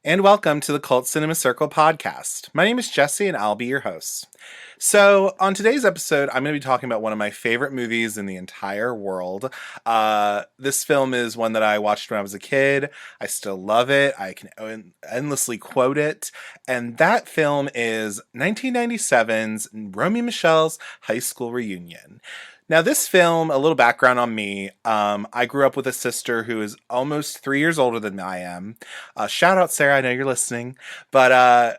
And welcome to the Cult Cinema Circle podcast. My name is Jesse, and I'll be your host. So, on today's episode, I'm going to be talking about one of my favorite movies in the entire world. This film is one that I watched when I was a kid. I still love it. I can endlessly quote it. And that film is 1997's Romy and Michele's High School Reunion. Now, this film, a little background on me. I grew up with a sister who is almost 3 years older than I am. Shout out, Sarah. I know you're listening. But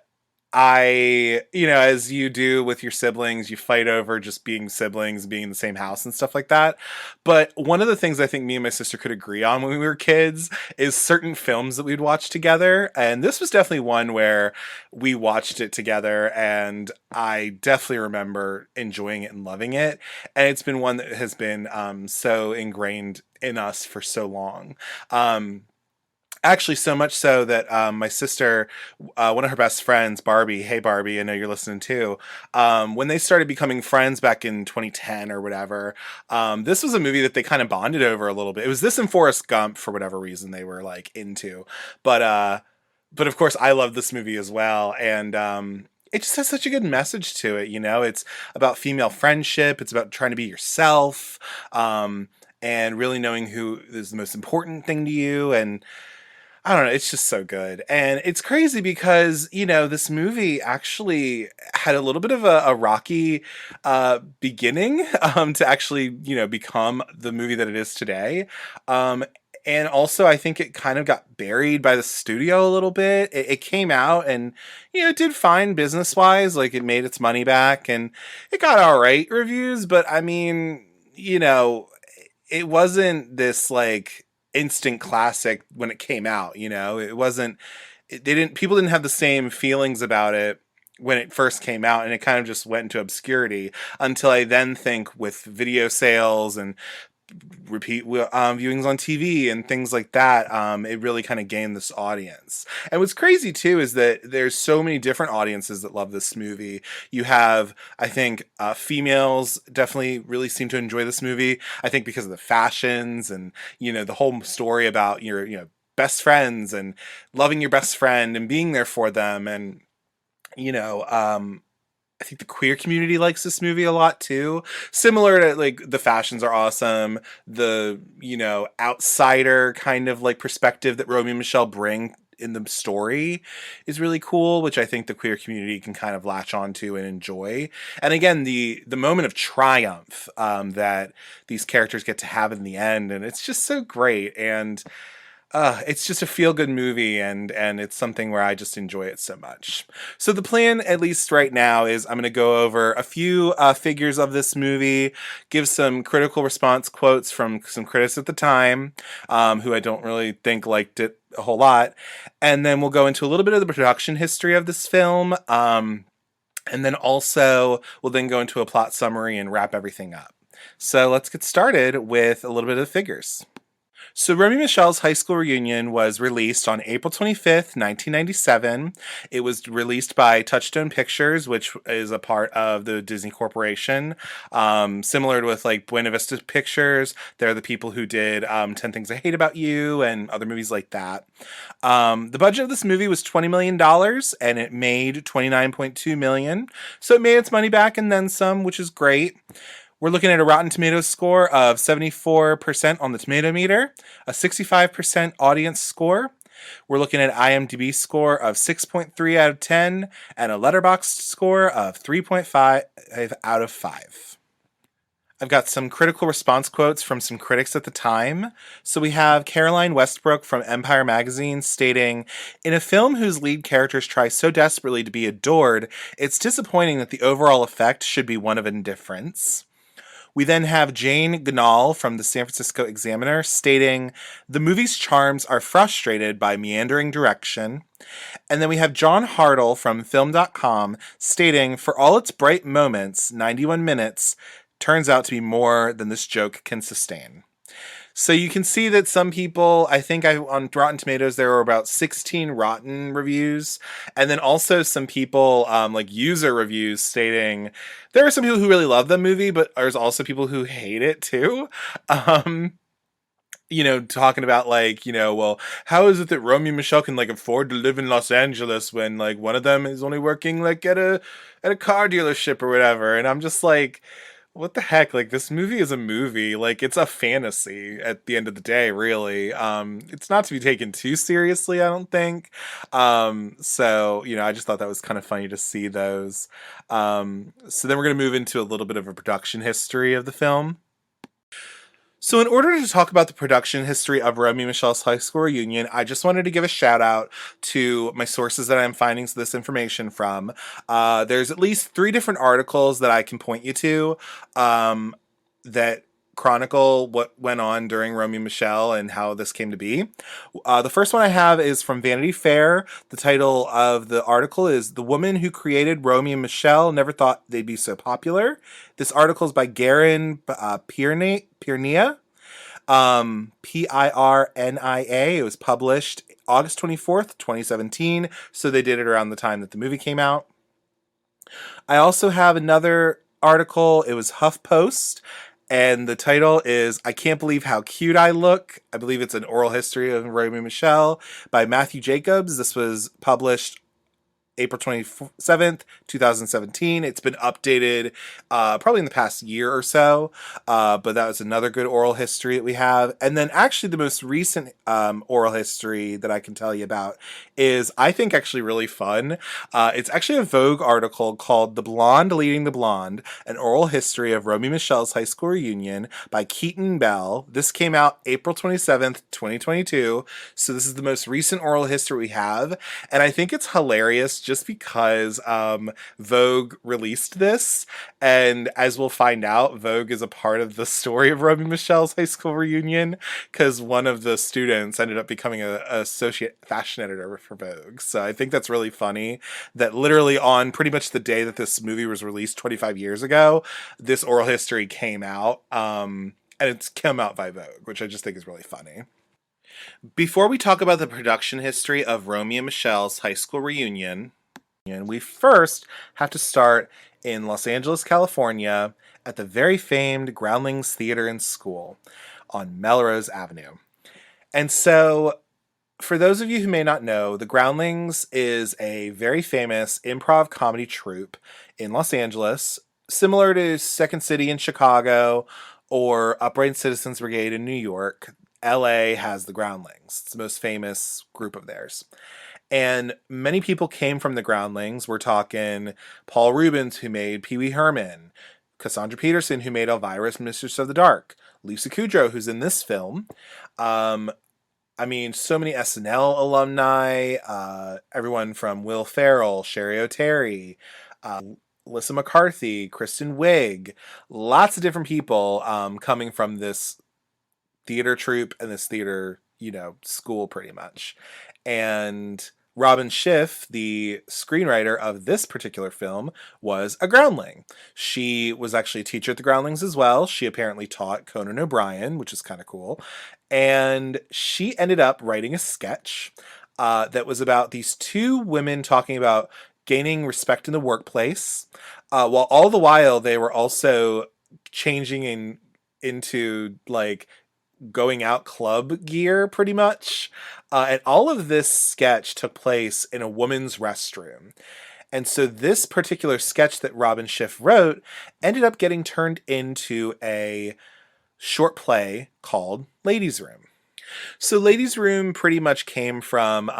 as you do with your siblings, you fight over just being siblings, being in the same house and stuff like that. But one of the things I think me and my sister could agree on when we were kids is certain films that we'd watch together. And this was definitely one where we watched it together, and I definitely remember enjoying it and loving it. And it's been one that has been so ingrained in us for so long. Actually, so much so that my sister, one of her best friends, Barbie, hey Barbie, I know you're listening too, when they started becoming friends back in 2010 or whatever, this was a movie that they kind of bonded over a little bit. It was this and Forrest Gump for whatever reason they were like into. But of course, I love this movie as well. And it just has such a good message to it. You know, it's about female friendship. It's about trying to be yourself, and really knowing who is the most important thing to you. And I don't know, it's just so good. And it's crazy because, this movie actually had a little bit of a rocky beginning to actually, become the movie that it is today. And also, I think it kind of got buried by the studio a little bit. It came out and, it did fine business-wise. Like, it made its money back and it got all right reviews. But, I mean, it wasn't this, like, instant classic when it came out. People didn't have the same feelings about it when it first came out, and it kind of just went into obscurity until I then think with video sales and repeat viewings on TV and things like that, it really kind of gained this audience. And what's crazy too is that there's so many different audiences that love this movie. You have, I think, females definitely really seem to enjoy this movie. I think because of the fashions and the whole story about your best friends and loving your best friend and being there for them. And I think the queer community likes this movie a lot too. Similar to, like, the fashions are awesome. The, outsider kind of like perspective that Romy and Michele bring in the story is really cool, which I think the queer community can kind of latch onto and enjoy. And again, the moment of triumph that these characters get to have in the end, and it's just so great. And it's just a feel-good movie, and it's something where I just enjoy it so much. So the plan, at least right now, is I'm going to go over a few figures of this movie, give some critical response quotes from some critics at the time, who I don't really think liked it a whole lot, and then we'll go into a little bit of the production history of this film, and then also we'll then go into a plot summary and wrap everything up. So let's get started with a little bit of the figures. So Romy and Michele's High School Reunion was released on April 25th, 1997. It was released by Touchstone Pictures, which is a part of the Disney Corporation. Similar to with like Buena Vista Pictures, they're the people who did 10 Things I Hate About You and other movies like that. The budget of this movie was $20 million, and it made $29.2 million. So it made its money back and then some, which is great. We're looking at a Rotten Tomatoes score of 74% on the tomato meter, a 65% audience score. We're looking at an IMDb score of 6.3 out of 10 and a Letterboxd score of 3.5 out of 5. I've got some critical response quotes from some critics at the time. So we have Caroline Westbrook from Empire Magazine stating, "In a film whose lead characters try so desperately to be adored, it's disappointing that the overall effect should be one of indifference." We then have Jane Gnall from the San Francisco Examiner stating, "The movie's charms are frustrated by meandering direction." And then we have John Hartle from Film.com stating, "For all its bright moments, 91 minutes turns out to be more than this joke can sustain." So you can see that some people, on Rotten Tomatoes, there were about 16 rotten reviews. And then also some people, like user reviews stating, there are some people who really love the movie, but there's also people who hate it too. talking about like, well, how is it that Romy and Michelle can like afford to live in Los Angeles when like one of them is only working like at a car dealership or whatever? And I'm just like, what the heck? Like this movie is a movie. Like it's a fantasy at the end of the day, really. It's not to be taken too seriously, I don't think. So, I just thought that was kind of funny to see those. So then we're going to move into a little bit of a production history of the film. So, in order to talk about the production history of Romy and Michelle's High School Reunion, I just wanted to give a shout out to my sources that I'm finding this information from. There's at least 3 different articles that I can point you to that chronicle what went on during Romy and Michelle and how this came to be. The first one I have is from Vanity Fair. The title of the article is "The Woman Who Created Romy and Michelle Never Thought They'd Be So Popular." This article is by Garen Piernia, Pirnia. It was published August 24th, 2017. So they did it around the time that the movie came out. I also have another article. It was HuffPost. And the title is "I Can't Believe How Cute I Look." I believe it's an oral history of Romy and Michelle by Matthew Jacobs. This was published April 27th, 2017. It's been updated probably in the past year or so, but that was another good oral history that we have. And then actually the most recent oral history that I can tell you about is, I think, actually really fun. It's actually a Vogue article called "The Blonde Leading the Blonde, an Oral History of Romy Michelle's High School Reunion" by Keaton Bell. This came out April 27th, 2022. So this is the most recent oral history we have. And I think it's hilarious just because Vogue released this, and as we'll find out, Vogue is a part of the story of Romy and Michelle's High School Reunion, because one of the students ended up becoming an associate fashion editor for Vogue. So I think that's really funny that literally on pretty much the day that this movie was released 25 years ago, this oral history came out, and it's come out by Vogue, which I just think is really funny. Before we talk about the production history of Romy and Michelle's High School Reunion, we first have to start in Los Angeles, California, at the very famed Groundlings Theater and School on Melrose Avenue. And so, for those of you who may not know, the Groundlings is a very famous improv comedy troupe in Los Angeles, similar to Second City in Chicago or Upright Citizens Brigade in New York. LA has the Groundlings. It's the most famous group of theirs. And many people came from the Groundlings. We're talking Paul Reubens, who made Pee Wee Herman, Cassandra Peterson, who made Elvira, Mistress of the Dark, Lisa Kudrow, who's in this film. So many SNL alumni, everyone from Will Ferrell, Sherry O'Terry, Alyssa McCarthy, Kristen Wiig, lots of different people coming from this theater troupe and this theater, school pretty much. And Robin Schiff, the screenwriter of this particular film, was a Groundling. She was actually a teacher at the Groundlings as well. She apparently taught Conan O'Brien, which is kind of cool. And she ended up writing a sketch that was about these 2 women talking about gaining respect in the workplace, while all the while they were also changing into like going out club gear pretty much. And all of this sketch took place in a woman's restroom. And so this particular sketch that Robin Schiff wrote ended up getting turned into a short play called Ladies' Room. So Ladies' Room pretty much came from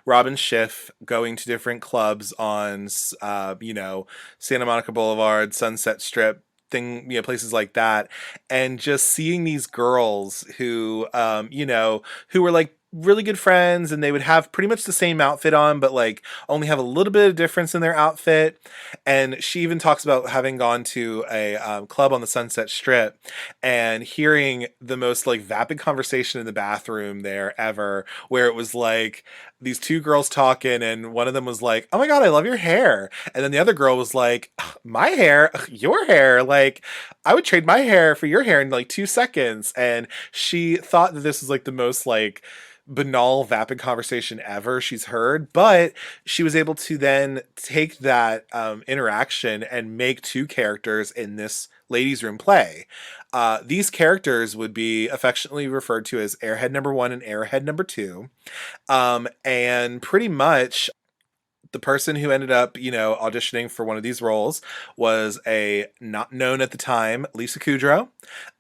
Robin Schiff going to different clubs on, Santa Monica Boulevard, Sunset Strip, places like that, and just seeing these girls who who were like really good friends, and they would have pretty much the same outfit on, but like only have a little bit of difference in their outfit. And she even talks about having gone to a club on the Sunset Strip and hearing the most like vapid conversation in the bathroom there ever, where it was like these 2 girls talking, and one of them was like, "Oh my God, I love your hair." And then the other girl was like, "My hair? Your hair? Like, I would trade my hair for your hair in like 2 seconds." And she thought that this was like the most like banal, vapid conversation ever she's heard, but she was able to then take that interaction and make 2 characters in this ladies' room play. These characters would be affectionately referred to as Airhead number one and Airhead number two. And pretty much the person who ended up, auditioning for one of these roles was a not known at the time Lisa Kudrow.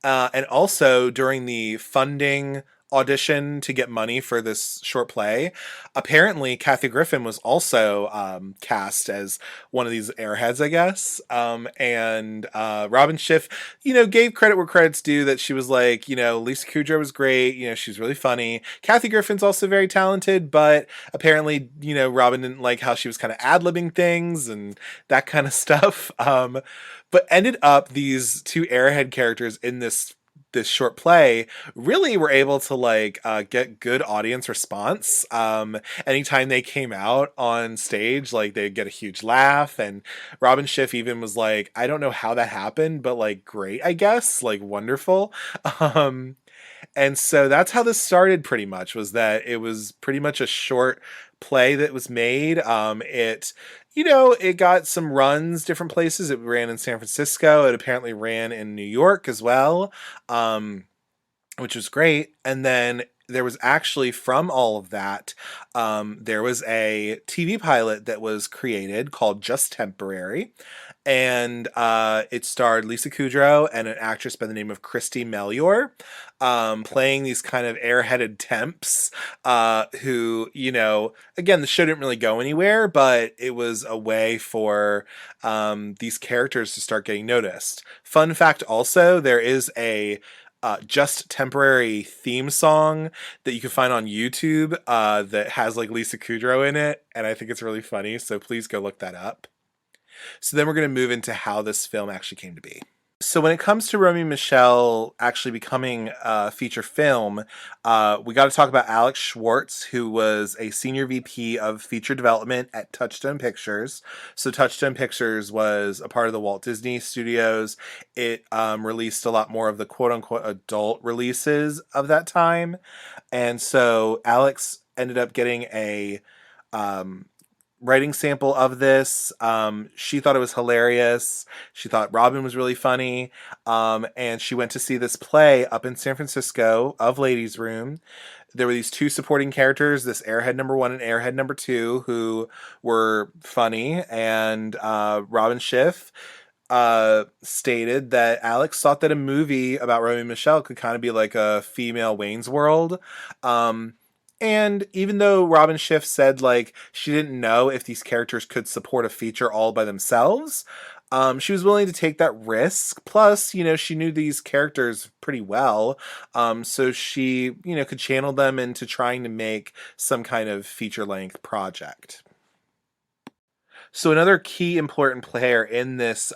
And also during the funding audition to get money for this short play, apparently Kathy Griffin was also cast as one of these airheads, I guess. And Robin Schiff, gave credit where credit's due, that she was like, Lisa Kudrow was great. She's really funny. Kathy Griffin's also very talented, but apparently, Robin didn't like how she was kind of ad-libbing things and that kind of stuff. But ended up these two airhead characters in this short play really were able to get good audience response. Anytime they came out on stage, they'd get a huge laugh, and Robin Schiff even was like, I don't know how that happened, but great, I guess, wonderful. And so that's how this started, pretty much, was that it was pretty much a short play that was made. It got some runs different places. It ran in San Francisco. It apparently ran in New York as well, which was great. And then there was actually, from all of that, there was a TV pilot that was created called Just Temporary. And it starred Lisa Kudrow and an actress by the name of Christy Melior, playing these kind of airheaded temps who, again, the show didn't really go anywhere, but it was a way for these characters to start getting noticed. Fun fact also, there is a Just Temporary theme song that you can find on YouTube that has Lisa Kudrow in it, and I think it's really funny, so please go look that up. So then we're going to move into how this film actually came to be. So when it comes to Romy and Michele actually becoming a feature film, we got to talk about Alex Schwartz, who was a senior VP of feature development at Touchstone Pictures. So Touchstone Pictures was a part of the Walt Disney Studios. It released a lot more of the quote-unquote adult releases of that time. And so Alex ended up getting a writing sample of this. She thought it was hilarious. She thought Robin was really funny. And she went to see this play up in San Francisco of Ladies' Room. There were these two supporting characters, this Airhead number one and Airhead number two, who were funny. And Robin Schiff stated that Alex thought that a movie about Romy and Michele could kind of be like a female Wayne's World. And even though Robin Schiff said she didn't know if these characters could support a feature all by themselves, she was willing to take that risk. Plus, she knew these characters pretty well. So she, could channel them into trying to make some kind of feature-length project. So another key important player in this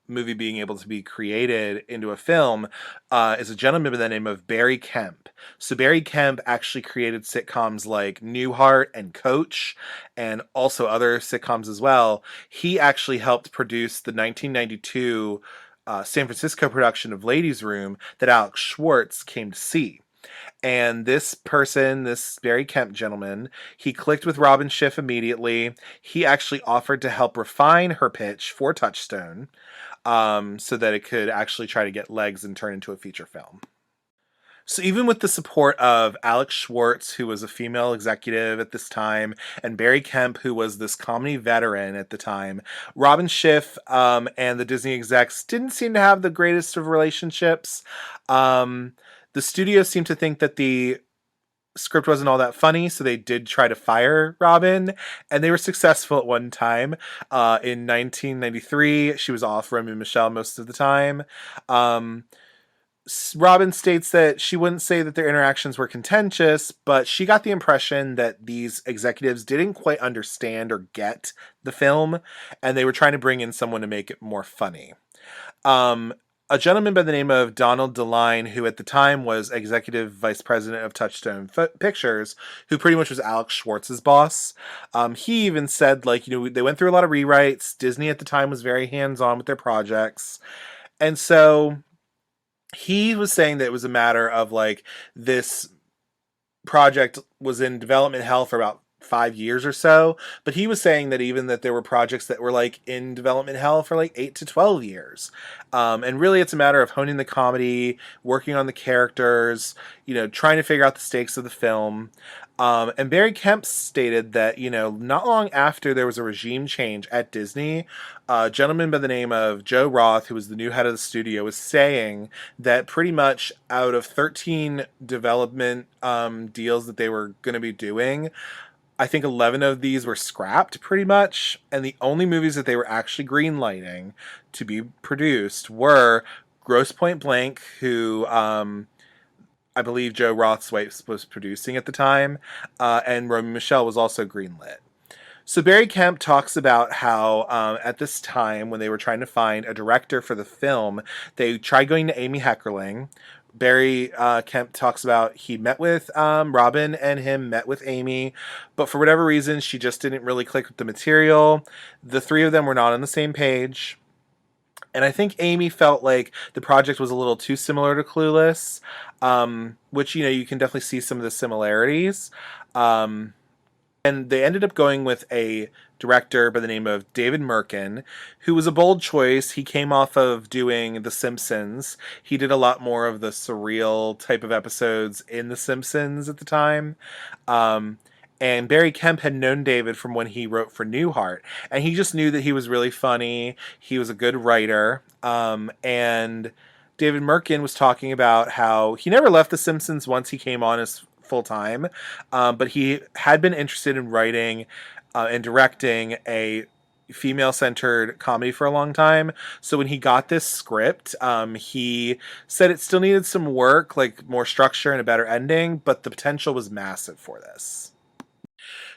movie being able to be created into a film is a gentleman by the name of Barry Kemp. So Barry Kemp actually created sitcoms like Newhart and Coach, and also other sitcoms as well. He actually helped produce the 1992 San Francisco production of Ladies' Room that Alex Schwartz came to see. And this person, this Barry Kemp gentleman, he clicked with Robin Schiff immediately. He actually offered to help refine her pitch for Touchstone so that it could actually try to get legs and turn into a feature film. So even with the support of Alex Schwartz, who was a female executive at this time, and Barry Kemp, who was this comedy veteran at the time, Robin Schiff and the Disney execs didn't seem to have the greatest of relationships. The studio seemed to think that the script wasn't all that funny, so they did try to fire Robin, and they were successful at one time. In 1993, she was off Romy and Michele most of the time. Robin states that she wouldn't say that their interactions were contentious, but she got the impression that these executives didn't quite understand or get the film, and they were trying to bring in someone to make it more funny. A gentleman by the name of Donald DeLine, who at the time was executive vice president of Touchstone Pictures, who pretty much was Alex Schwartz's boss. He even said, they went through a lot of rewrites. Disney at the time was very hands-on with their projects. And so he was saying that it was a matter of this project was in development hell for about 5 years or so, but he was saying that even that there were projects that were like in development hell for like 8 to 12 years. And really it's a matter of honing the comedy, working on the characters, trying to figure out the stakes of the film. And Barry Kemp stated that, not long after there was a regime change at Disney, a gentleman by the name of Joe Roth, who was the new head of the studio, was saying that pretty much out of 13 development deals that they were going to be doing, I think 11 of these were scrapped pretty much. And the only movies that they were actually greenlighting to be produced were Grosse Point Blank, who I believe Joe Roth's wife was producing at the time, and Romy and Michele was also greenlit. So Barry Kemp talks about how at this time, when they were trying to find a director for the film, they tried going to Amy Heckerling. Barry Kemp talks about he met with Robin and him met with Amy, but for whatever reason, she just didn't really click with the material. The three of them were not on the same page. And I think Amy felt like the project was a little too similar to Clueless, which, you can definitely see some of the similarities. And they ended up going with a director by the name of David Mirkin, who was a bold choice. He came off of doing The Simpsons. He did a lot more of the surreal type of episodes in The Simpsons at the time. And Barry Kemp had known David from when he wrote for Newhart. And he just knew that he was really funny. He was a good writer. And David Mirkin was talking about how he never left The Simpsons once he came on as full time, but he had been interested in writing and directing a female-centered comedy for a long time. So when he got this script, he said it still needed some work, like more structure and a better ending, but the potential was massive for this.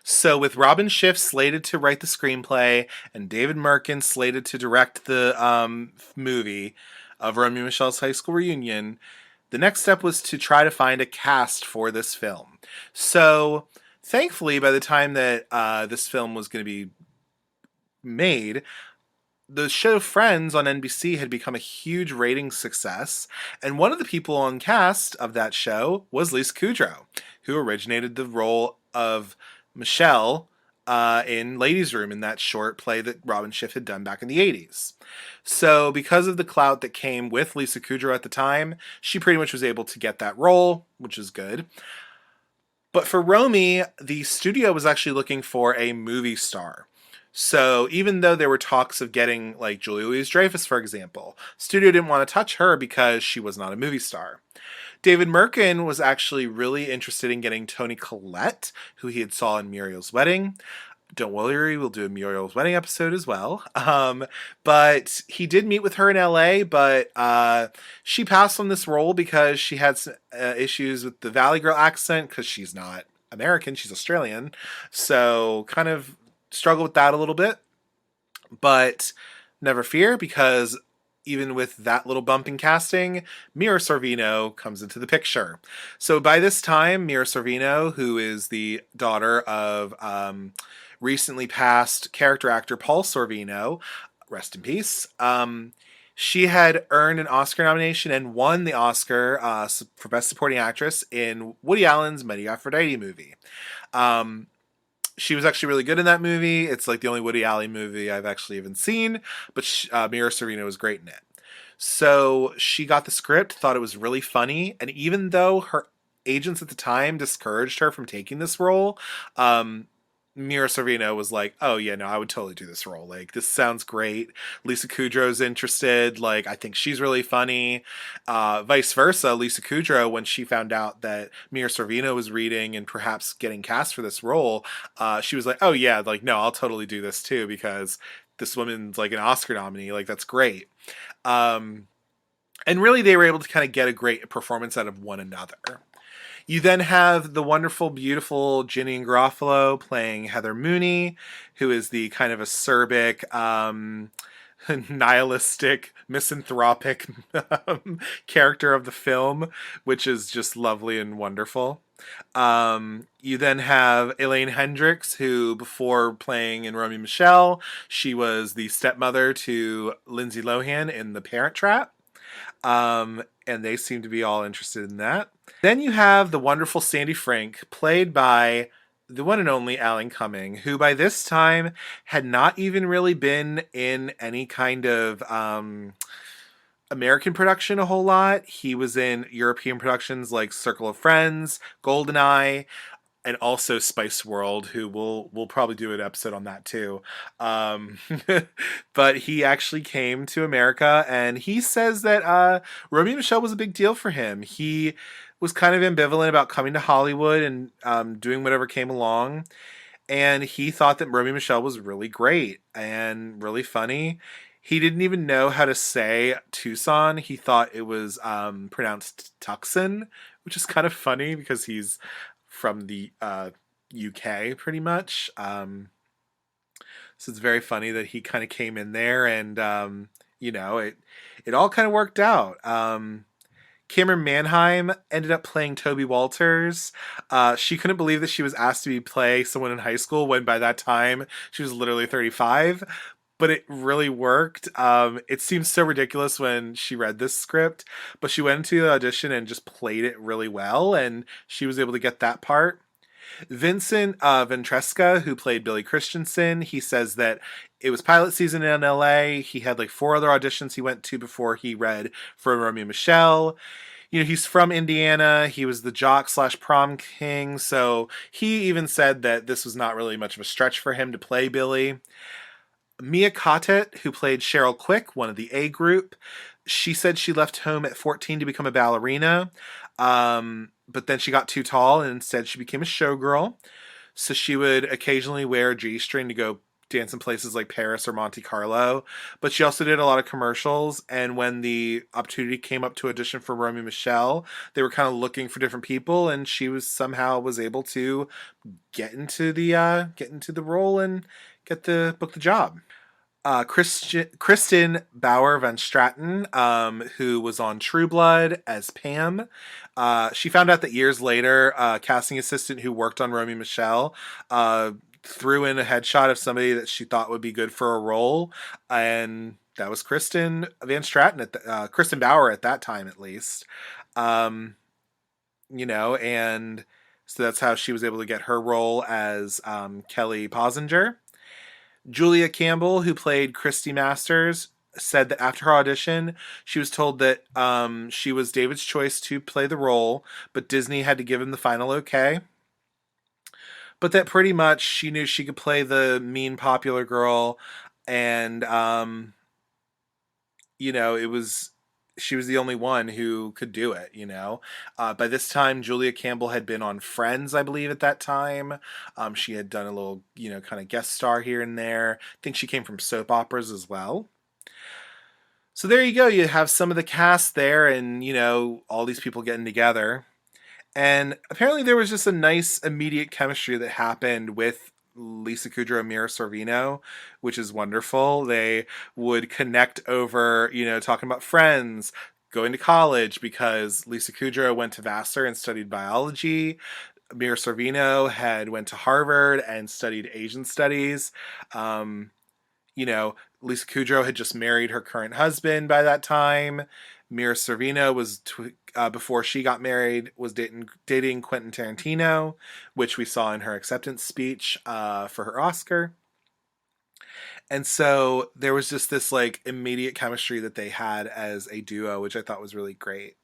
So with Robin Schiff slated to write the screenplay and David Mirkin slated to direct the movie of Romy and Michele's high school reunion, the next step was to try to find a cast for this film. So thankfully, by the time that this film was going to be made, the show Friends on NBC had become a huge ratings success, and one of the people on cast of that show was Lisa Kudrow, who originated the role of Michele in Ladies' Room, in that short play that Robin Schiff had done back in the 80s. So because of the clout that came with Lisa Kudrow at the time, she pretty much was able to get that role, which is good. But for Romy, the studio was actually looking for a movie star. So even though there were talks of getting like Julia Louis-Dreyfus, for example, studio didn't want to touch her because she was not a movie star. David Mirkin was actually really interested in getting Toni Collette, who he had saw in Muriel's Wedding. Don't worry, we'll do a Muriel's Wedding episode as well. But he did meet with her in LA, but she passed on this role because she had some, issues with the Valley Girl accent, because she's not American, she's Australian. So kind of struggled with that a little bit. But never fear, because even with that little bump in casting, Mira Sorvino comes into the picture. So by this time, Mira Sorvino, who is the daughter of recently passed character actor Paul Sorvino, rest in peace, she had earned an Oscar nomination and won the Oscar for Best Supporting Actress in Woody Allen's Mighty Aphrodite movie. She was actually really good in that movie. It's like the only Woody Allen movie I've actually even seen, but Mira Sorvino was great in it. So she got the script, thought it was really funny, and even though her agents at the time discouraged her from taking this role, Mira Sorvino was like, oh yeah, no, I would totally do this role. Like, this sounds great. Lisa Kudrow's interested. Like, I think she's really funny. Vice versa, Lisa Kudrow, when she found out that Mira Sorvino was reading and perhaps getting cast for this role, she was like, oh yeah, like, no, I'll totally do this too, because this woman's like an Oscar nominee. Like, that's great. And really, they were able to kind of get a great performance out of one another. You then have the wonderful, beautiful Janeane Garofalo playing Heather Mooney, who is the kind of acerbic, nihilistic, misanthropic character of the film, which is just lovely and wonderful. You then have Elaine Hendricks, who before playing in Romy and Michele, she was the stepmother to Lindsay Lohan in The Parent Trap. And they seem to be all interested in that. Then you have the wonderful Sandy Frank, played by the one and only Alan Cumming, who by this time had not even really been in any kind of American production a whole lot. He was in European productions like Circle of Friends, Goldeneye, and also Spice World, who we'll probably do an episode on that too. Um, but he actually came to America, and he says that Romy and Michele was a big deal for him. He was kind of ambivalent about coming to Hollywood and doing whatever came along, and he thought that Romy and Michele was really great and really funny. He didn't even know how to say Tucson. He thought it was pronounced Tucson, which is kind of funny because he's from the UK pretty much. So it's very funny that he kind of came in there and it all kind of worked out. Cameron Manheim ended up playing Toby Walters. She couldn't believe that she was asked to play someone in high school when by that time she was literally 35. But it really worked. It seemed so ridiculous when she read this script, but she went into the audition and just played it really well, and she was able to get that part. Vincent Ventresca, who played Billy Christensen, he says that it was pilot season in LA. He had like 4 other auditions he went to before he read for Romy and Michele. You know, he's from Indiana. He was the jock slash prom king. So he even said that this was not really much of a stretch for him to play Billy. Mia Cottet, who played Cheryl Quick, one of the A group, she said she left home at 14 to become a ballerina. But then she got too tall and instead she became a showgirl. So she would occasionally wear a G-string to go dance in places like Paris or Monte Carlo. But she also did a lot of commercials. And when the opportunity came up to audition for Romy and Michele, they were kind of looking for different people, and she was able to get into the role and book the job. Kristen Bauer Van Straten, who was on True Blood as Pam. She found out that years later, a casting assistant who worked on Romy and Michele threw in a headshot of somebody that she thought would be good for a role, and that was Kristen Van Straten, Kristen Bauer at that time at least. And so that's how she was able to get her role as Kelly Posinger. Julia Campbell, who played Christy Masters, said that after her audition, she was told that she was David's choice to play the role, but Disney had to give him the final okay. But that pretty much she knew she could play the mean popular girl, and it was she was the only one who could do it. By this time, Julia Campbell had been on Friends, I believe, at that time. She had done a little, kind of guest star here and there. I think she came from soap operas as well. So there you go. You have some of the cast there and, all these people getting together. And apparently there was just a nice immediate chemistry that happened with Lisa Kudrow and Mira Sorvino, which is wonderful. They would connect over, talking about Friends, going to college, because Lisa Kudrow went to Vassar and studied biology. Mira Sorvino went to Harvard and studied Asian studies. Lisa Kudrow had just married her current husband by that time. Mira Sorvino was before she got married was dating Quentin Tarantino, which we saw in her acceptance speech for her Oscar. And so there was just this like immediate chemistry that they had as a duo, which I thought was really great.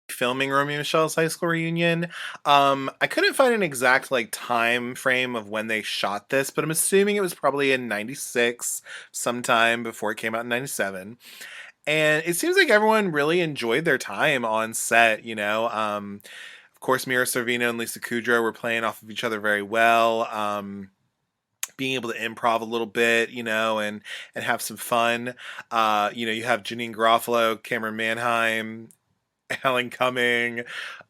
Filming Romy and Michele's high school reunion. I couldn't find an exact like time frame of when they shot this, but I'm assuming it was probably in 96, sometime before it came out in 97. And it seems like everyone really enjoyed their time on set, Of course, Mira Sorvino and Lisa Kudrow were playing off of each other very well. Being able to improv a little bit, and have some fun. You have Janeane Garofalo, Cameron Manheim, Alan Cumming,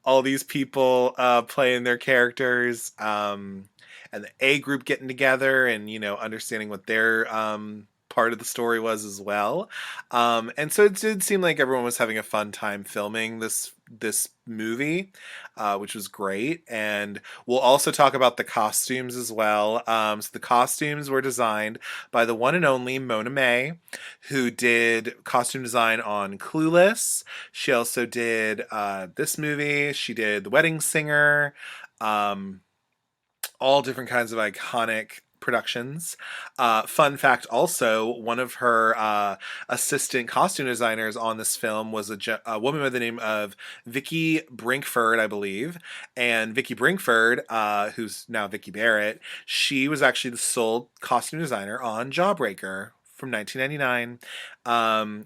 all these people playing their characters, and the A group getting together and understanding what their part of the story was as well. And so it did seem like everyone was having a fun time filming this movie, which was great. And we'll also talk about the costumes as well. So the costumes were designed by the one and only Mona May, who did costume design on Clueless. She also did this movie. She did The Wedding Singer. Um, all different kinds of iconic productions. Fun fact also, one of her assistant costume designers on this film was a woman by the name of Vicky Brinkford, I believe. And Vicky Brinkford, who's now Vicky Barrett, she was actually the sole costume designer on Jawbreaker from 1999.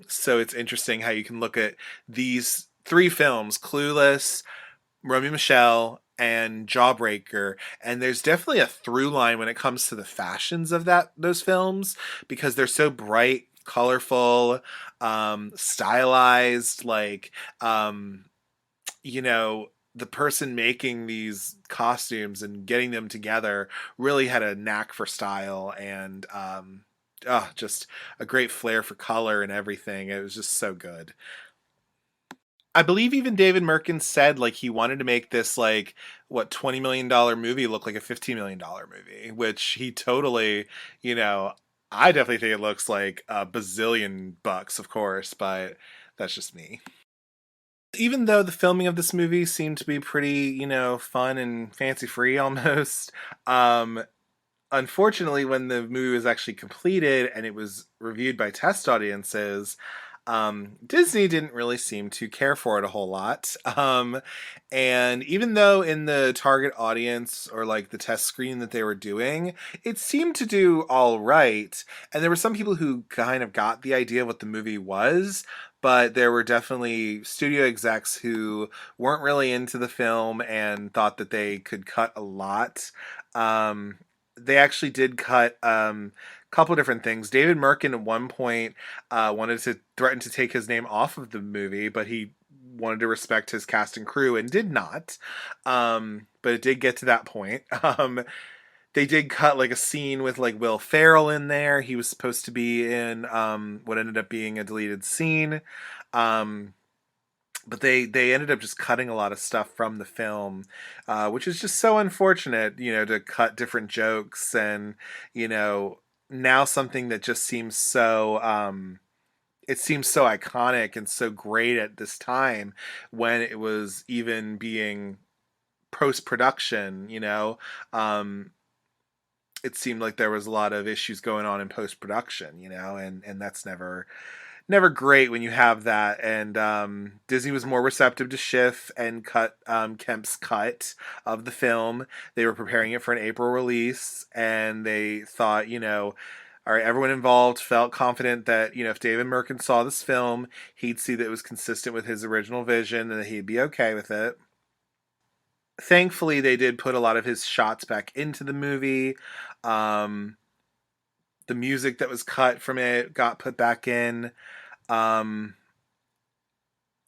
So it's interesting how you can look at these three films, Clueless, Romy and Michele, and Jawbreaker, and there's definitely a through line when it comes to the fashions of those films because they're so bright, colorful, stylized. Um, you know, the person making these costumes and getting them together really had a knack for style and just a great flair for color and everything. It was just so good. I believe even David Mirkin said like he wanted to make this like what $20 million movie look like a $15 million movie, which he totally, you know, I definitely think it looks like a bazillion bucks, of course, but that's just me. Even though the filming of this movie seemed to be pretty, fun and fancy free almost, um, unfortunately, when the movie was actually completed and it was reviewed by test audiences, Disney didn't really seem to care for it a whole lot. And even though in the target audience or like the test screen that they were doing, it seemed to do all right. And there were some people who kind of got the idea of what the movie was, but there were definitely studio execs who weren't really into the film and thought that they could cut a lot. Um, they actually did cut couple different things. David Mirkin at one point wanted to threaten to take his name off of the movie, but he wanted to respect his cast and crew and did not. But it did get to that point. They did cut like a scene with like Will Ferrell in there. He was supposed to be in what ended up being a deleted scene. Um, but they ended up just cutting a lot of stuff from the film, which is just so unfortunate, to cut different jokes and, you know, now something that just seems so it seems so iconic and so great at this time when it was even being post production, it seemed like there was a lot of issues going on in post production, and that's never great when you have that. And Disney was more receptive to Schiff and cut Kemp's cut of the film. They were preparing it for an April release, and they thought, all right, everyone involved felt confident that, if David Mirkin saw this film, he'd see that it was consistent with his original vision and that he'd be okay with it. Thankfully, they did put a lot of his shots back into the movie. Um, the music that was cut from it got put back in. Um,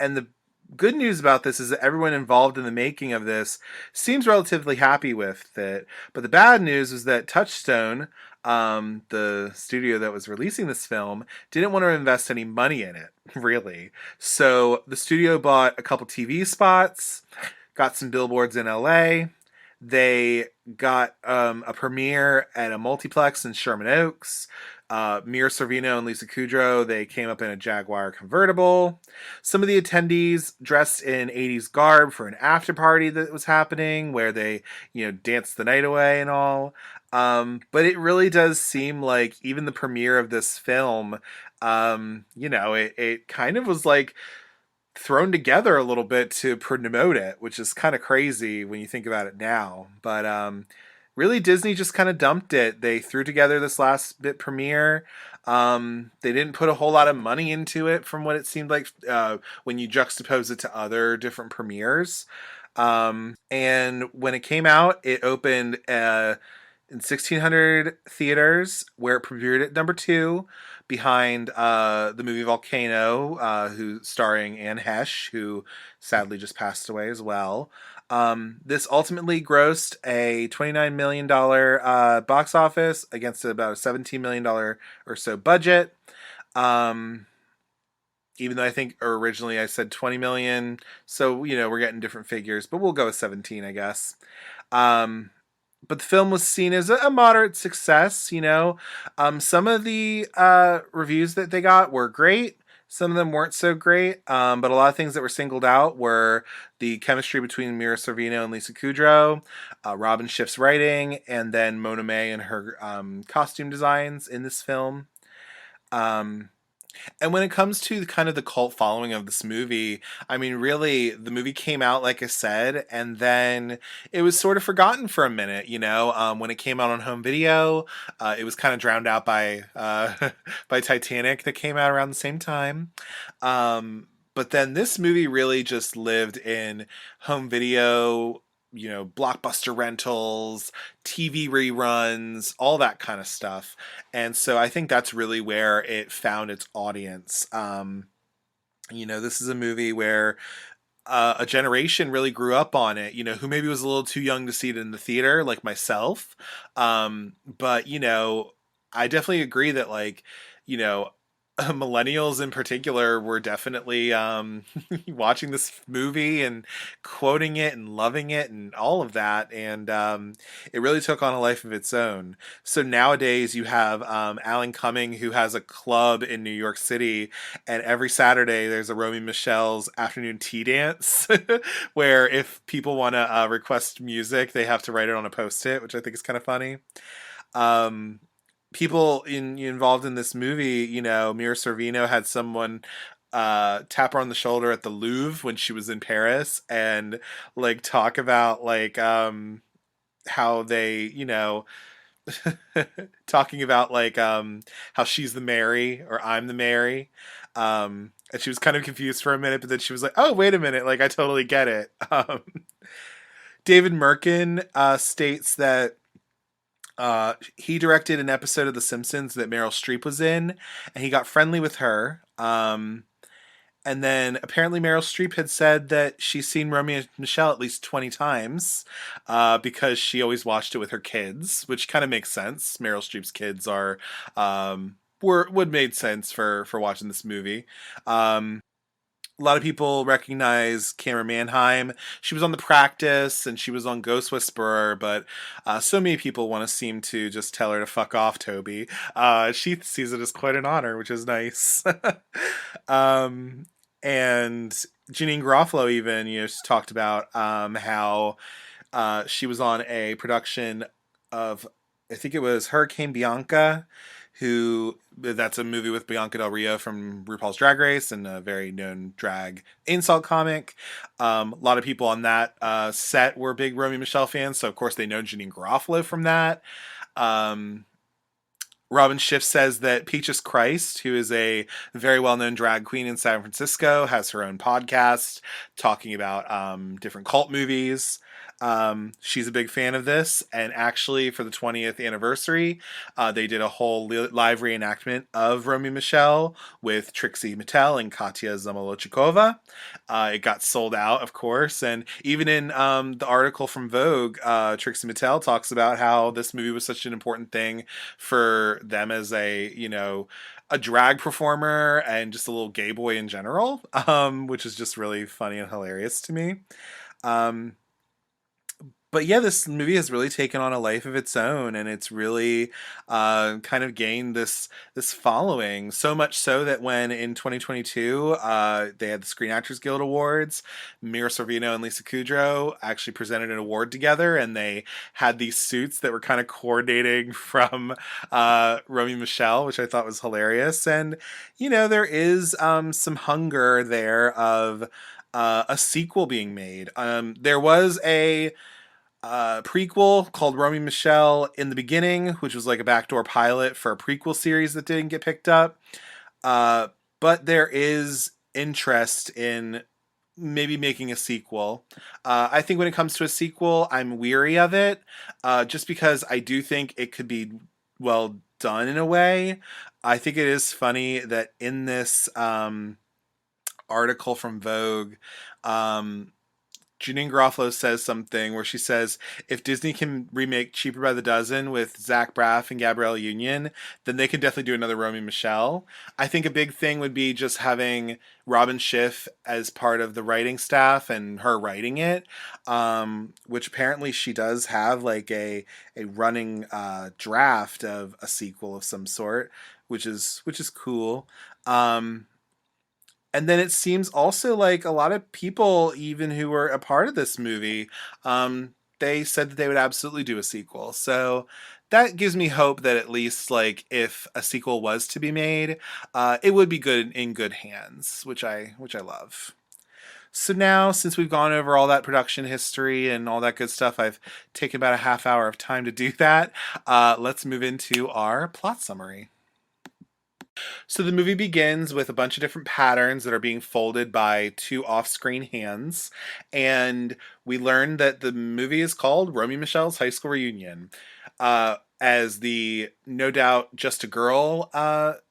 and the good news about this is that everyone involved in the making of this seems relatively happy with it. But the bad news is that Touchstone, the studio that was releasing this film, didn't want to invest any money in it, really. So the studio bought a couple TV spots, got some billboards in LA. They got a premiere at a multiplex in Sherman Oaks. Mira Sorvino and Lisa Kudrow, they came up in a Jaguar convertible. Some of the attendees dressed in 80s garb for an after party that was happening where they, danced the night away and all. But it really does seem like even the premiere of this film, it kind of was like thrown together a little bit to promote it, which is kind of crazy when you think about it now. But really, Disney just kind of dumped it. They threw together this last bit premiere. They didn't put a whole lot of money into it, from what it seemed like when you juxtapose it to other different premieres. And when it came out, it opened in 1,600 theaters, where it premiered at number 2, behind the movie Volcano, who starring Anne Hesh, who sadly just passed away as well. This ultimately grossed a $29 million box office against about a $17 million or so budget. Even though I think originally I said 20 million, so we're getting different figures, but we'll go with 17, I guess. But the film was seen as a moderate success. Some of the reviews that they got were great. Some of them weren't so great, but a lot of things that were singled out were the chemistry between Mira Sorvino and Lisa Kudrow, Robin Schiff's writing, and then Mona May and her costume designs in this film. Um, and when it comes to kind of the cult following of this movie, I mean, really, the movie came out, like I said, and then it was sort of forgotten for a minute, you know? When it came out on home video, it was kind of drowned out by, by Titanic that came out around the same time. But then this movie really just lived in home video, you know, blockbuster rentals, TV reruns, all that kind of stuff. And so I think that's really where it found its audience. You know, this is a movie where a generation really grew up on it, you know, who maybe was a little too young to see it in the theater, like myself. But, you know, I definitely agree that, like, you know, millennials in particular were definitely watching this movie and quoting it and loving it and all of that. And it really took on a life of its own. So nowadays you have Alan Cumming, who has a club in New York City, and every Saturday there's a Romy and Michelle's afternoon tea dance where if people want to request music, they have to write it on a post-it, which I think is kind of funny. Um, People involved in this movie, you know, Mira Sorvino had someone tap her on the shoulder at the Louvre when she was in Paris and like talk about like how they, you know, talking about like how she's the Mary or I'm the Mary. And she was kind of confused for a minute, but then she was like, "Oh, wait a minute! Like I totally get it." David Mirkin states that he directed an episode of The Simpsons that Meryl Streep was in, and he got friendly with her. And then apparently Meryl Streep had said that she's seen Romy and Michele at least 20 times because she always watched it with her kids, which kind of makes sense. Meryl Streep's kids are would made sense for watching this movie. A lot of people recognize Cameron Manheim. She was on The Practice and she was on Ghost Whisperer, but so many people want to seem to just tell her to fuck off, Toby. She sees it as quite an honor, which is nice. um, and Janeane Garofalo even, you know, she talked about how she was on a production of, I think it was Hurricane Bianca, who that's a movie with Bianca Del Rio from RuPaul's Drag Race and a very known drag insult comic. A lot of people on that set were big Romy and Michele fans, so of course they know Janeane Garofalo from that. Um, Robin Schiff says that Peaches Christ, who is a very well-known drag queen in San Francisco, has her own podcast talking about different cult movies. She's a big fan of this, and actually, for the 20th anniversary, they did a whole live reenactment of Romy and Michele with Trixie Mattel and Katya Zamolodchikova. It got sold out, of course, and even in the article from Vogue, Trixie Mattel talks about how this movie was such an important thing for them as a, you know, a drag performer and just a little gay boy in general, which is just really funny and hilarious to me. Um, but yeah, this movie has really taken on a life of its own, and it's really kind of gained this following. So much so that when in 2022 they had the Screen Actors Guild Awards, Mira Sorvino and Lisa Kudrow actually presented an award together, and they had these suits that were kind of coordinating from Romy and Michele, which I thought was hilarious. And you know, there is some hunger there of a sequel being made. There was a prequel called Romy and Michele in the Beginning, which was like a backdoor pilot for a prequel series that didn't get picked up. Uh, but there is interest in maybe making a sequel. I think when it comes to a sequel, I'm weary of it, just because I do think it could be well done in a way. I think it is funny that in this article from Vogue, Janeane Garofalo says something where she says, if Disney can remake Cheaper by the Dozen with Zach Braff and Gabrielle Union, then they can definitely do another Romy and Michele. I think a big thing would be just having Robin Schiff as part of the writing staff and her writing it, which apparently she does have like a running draft of a sequel of some sort, which is cool. Um, And then it seems also like a lot of people, even who were a part of this movie, they said that they would absolutely do a sequel. So that gives me hope that at least like if a sequel was to be made, it would be good in good hands, which I love. So now, since we've gone over all that production history and all that good stuff, I've taken about a half hour of time to do that. Let's move into our plot summary. So the movie begins with a bunch of different patterns that are being folded by two off-screen hands, and we learn that the movie is called Romy and Michelle's High School Reunion. As the No Doubt Just a Girl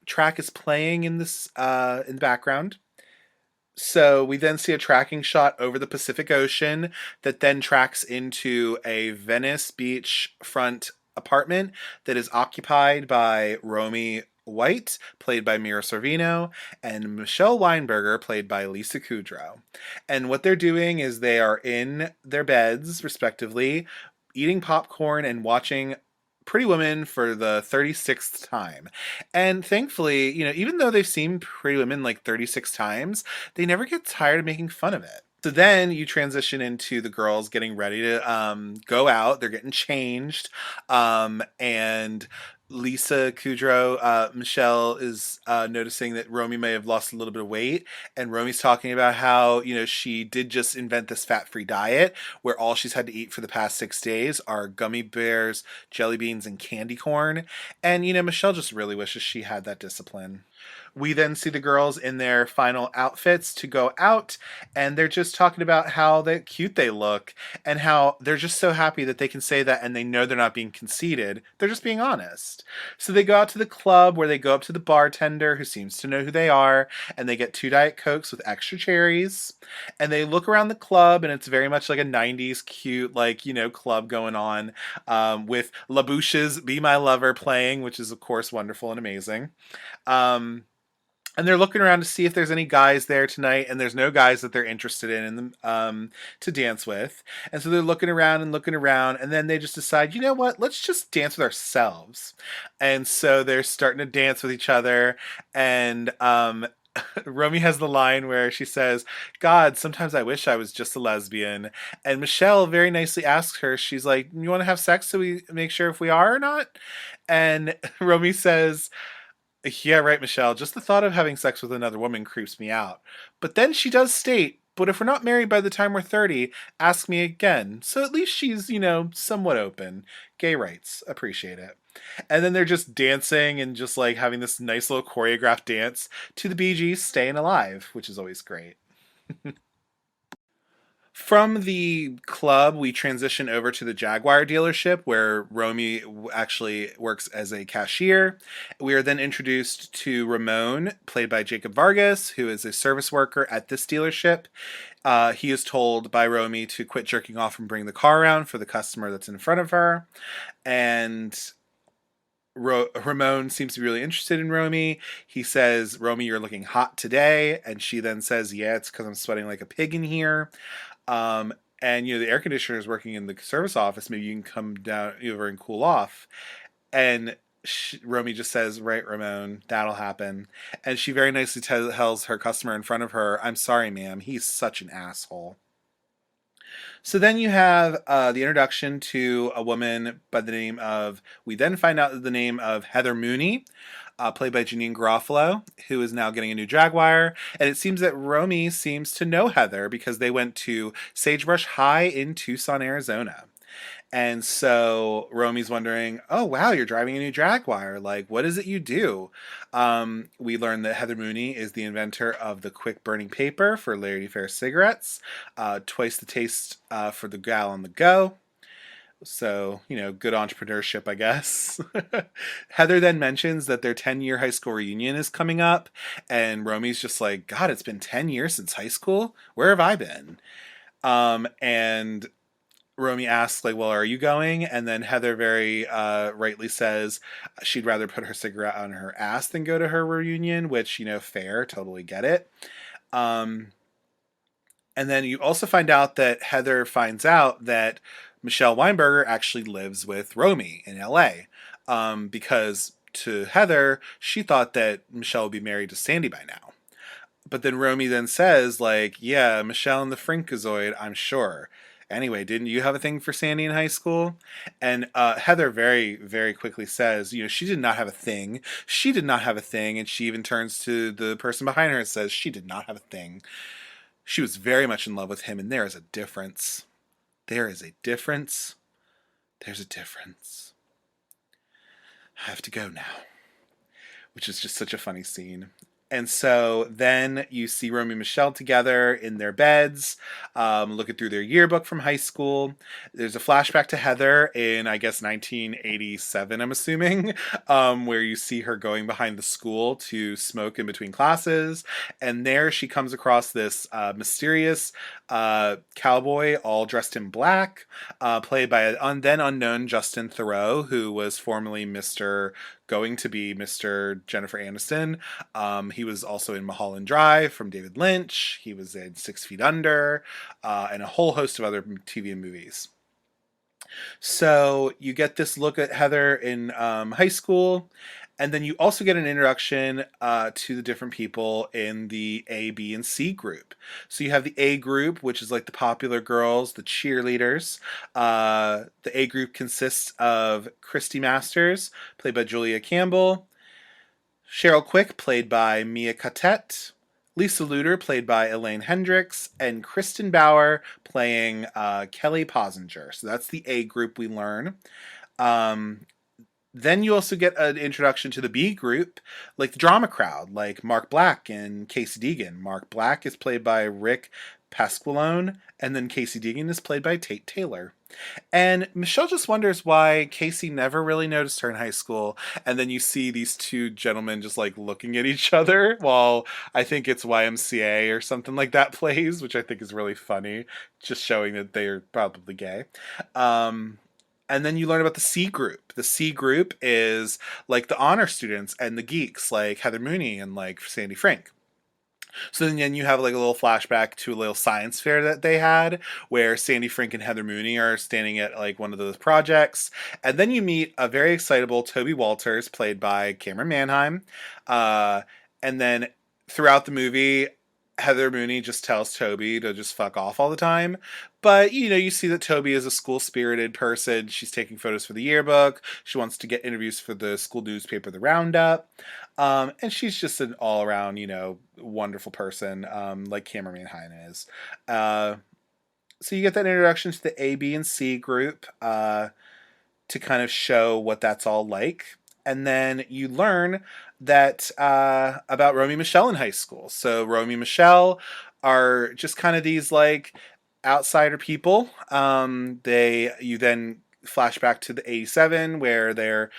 track is playing in the background. So we then see a tracking shot over the Pacific Ocean that then tracks into a Venice beach front apartment that is occupied by Romy White, played by Mira Sorvino, and Michelle Weinberger, played by Lisa Kudrow. And what they're doing is they are in their beds, respectively, eating popcorn and watching Pretty Woman for the 36th time. And thankfully, even though they've seen Pretty Women like 36 times, they never get tired of making fun of it. So then you transition into the girls getting ready to go out. They're getting changed. And Lisa Kudrow, Michelle is noticing that Romy may have lost a little bit of weight. And Romy's talking about how, she did just invent this fat-free diet where all she's had to eat for the past 6 days are gummy bears, jelly beans, and candy corn. And, Michelle just really wishes she had that discipline. We then see the girls in their final outfits to go out, and they're just talking about how cute they look and how they're just so happy that they can say that and they know they're not being conceited. They're just being honest. So they go out to the club where they go up to the bartender who seems to know who they are, and they get 2 Diet Cokes with extra cherries. And they look around the club, and it's very much like a 90s cute, club going on with La Bouche's Be My Lover playing, which is, of course, wonderful and amazing. And they're looking around to see if there's any guys there tonight, and there's no guys that they're interested to dance with. And so they're looking around, and then they just decide, you know what? Let's just dance with ourselves. And so they're starting to dance with each other, and Romy has the line where she says, "God, sometimes I wish I was just a lesbian." And Michelle very nicely asks her, she's like, "You want to have sex so we make sure if we are or not?" And Romy says, "Yeah, right, Michelle. Just the thought of having sex with another woman creeps me out." But then she does state, "But if we're not married by the time we're 30, ask me again." So at least she's, somewhat open. Gay rights. Appreciate it. And then they're just dancing and just like having this nice little choreographed dance to the Bee Gees' Staying Alive, which is always great. From the club, we transition over to the Jaguar dealership where Romy actually works as a cashier. We are then introduced to Ramon, played by Jacob Vargas, who is a service worker at this dealership. He is told by Romy to quit jerking off and bring the car around for the customer that's in front of her. And Ramon seems to be really interested in Romy. He says, "Romy, you're looking hot today." And she then says, "Yeah, it's because I'm sweating like a pig in here." And the air conditioner is working in the service office. Maybe you can come down over and cool off. And Romy just says, "Right, Ramon, that'll happen." And she very nicely tells her customer in front of her, "I'm sorry, ma'am. He's such an asshole." So then you have the introduction to a woman by the name of, we then find out the name of Heather Mooney, played by Janeane Garofalo, who is now getting a new Jaguar. And it seems that Romy seems to know Heather because they went to Sagebrush High in Tucson, Arizona. And so Romy's wondering, "Oh, wow, you're driving a new Jaguar. Like, what is it you do?" We learn that Heather Mooney is the inventor of the quick burning paper for Larry Fair cigarettes, twice the taste for the gal on the go. So, good entrepreneurship, I guess. Heather then mentions that their 10-year high school reunion is coming up, and Romy's just like, "God, it's been 10 years since high school? Where have I been?" And Romy asks, like, "Well, are you going?" And then Heather very rightly says she'd rather put her cigarette on her ass than go to her reunion, which, fair, totally get it. Um, and then you also find out that Heather finds out that Michelle Weinberger actually lives with Romy in LA. Because to Heather, she thought that Michelle would be married to Sandy by now. But then Romy then says, like, yeah, Michelle and the Freakazoid, I'm sure. Anyway, didn't you have a thing for Sandy in high school? And Heather very, very quickly says, she did not have a thing. She did not have a thing. And she even turns to the person behind her and says, she did not have a thing. She was very much in love with him. And there is a difference. There is a difference. There's a difference. I have to go now. Which is just such a funny scene. And so then you see Romy and Michele together in their beds, looking through their yearbook from high school. There's a flashback to Heather in, I guess, 1987, I'm assuming, where you see her going behind the school to smoke in between classes. And there she comes across this mysterious cowboy all dressed in black, played by a then unknown Justin Theroux, who was formerly going to be Mr. Jennifer Aniston. He was also in Mulholland Drive from David Lynch. He was in 6 Feet Under, and a whole host of other TV and movies. So you get this look at Heather in high school, and then you also get an introduction to the different people in the A, B, and C group. So you have the A group, which is like the popular girls, the cheerleaders. The A group consists of Christy Masters, played by Julia Campbell, Cheryl Quick, played by Mia Catet, Lisa Luter, played by Elaine Hendricks, and Kristen Bauer, playing Kelly Posinger. So that's the A group we learn. Then you also get an introduction to the B group, like the drama crowd, like Mark Black and Casey Deegan. Mark Black is played by Rick Pasqualone, and then Casey Deegan is played by Tate Taylor. And Michelle just wonders why Casey never really noticed her in high school. And then you see these two gentlemen just like looking at each other while I think it's YMCA or something like that plays, which I think is really funny, just showing that they're probably gay. And then you learn about the C group. The C group is like the honor students and the geeks, like Heather Mooney and like Sandy Frank. So then you have like a little flashback to a little science fair that they had where Sandy Frank and Heather Mooney are standing at like one of those projects. And then you meet a very excitable Toby Walters, played by Cameron Manheim. And then throughout the movie, Heather Mooney just tells Toby to just fuck off all the time. But, you see that Toby is a school-spirited person. She's taking photos for the yearbook. She wants to get interviews for the school newspaper, The Roundup. And she's just an all-around, wonderful person, like Cameron Manheim is. So you get that introduction to the A, B, and C group to kind of show what that's all like. And then you learn that about Romy and Michele in high school. So Romy and Michele are just kind of these like outsider people. You then flash back to the 87 where they're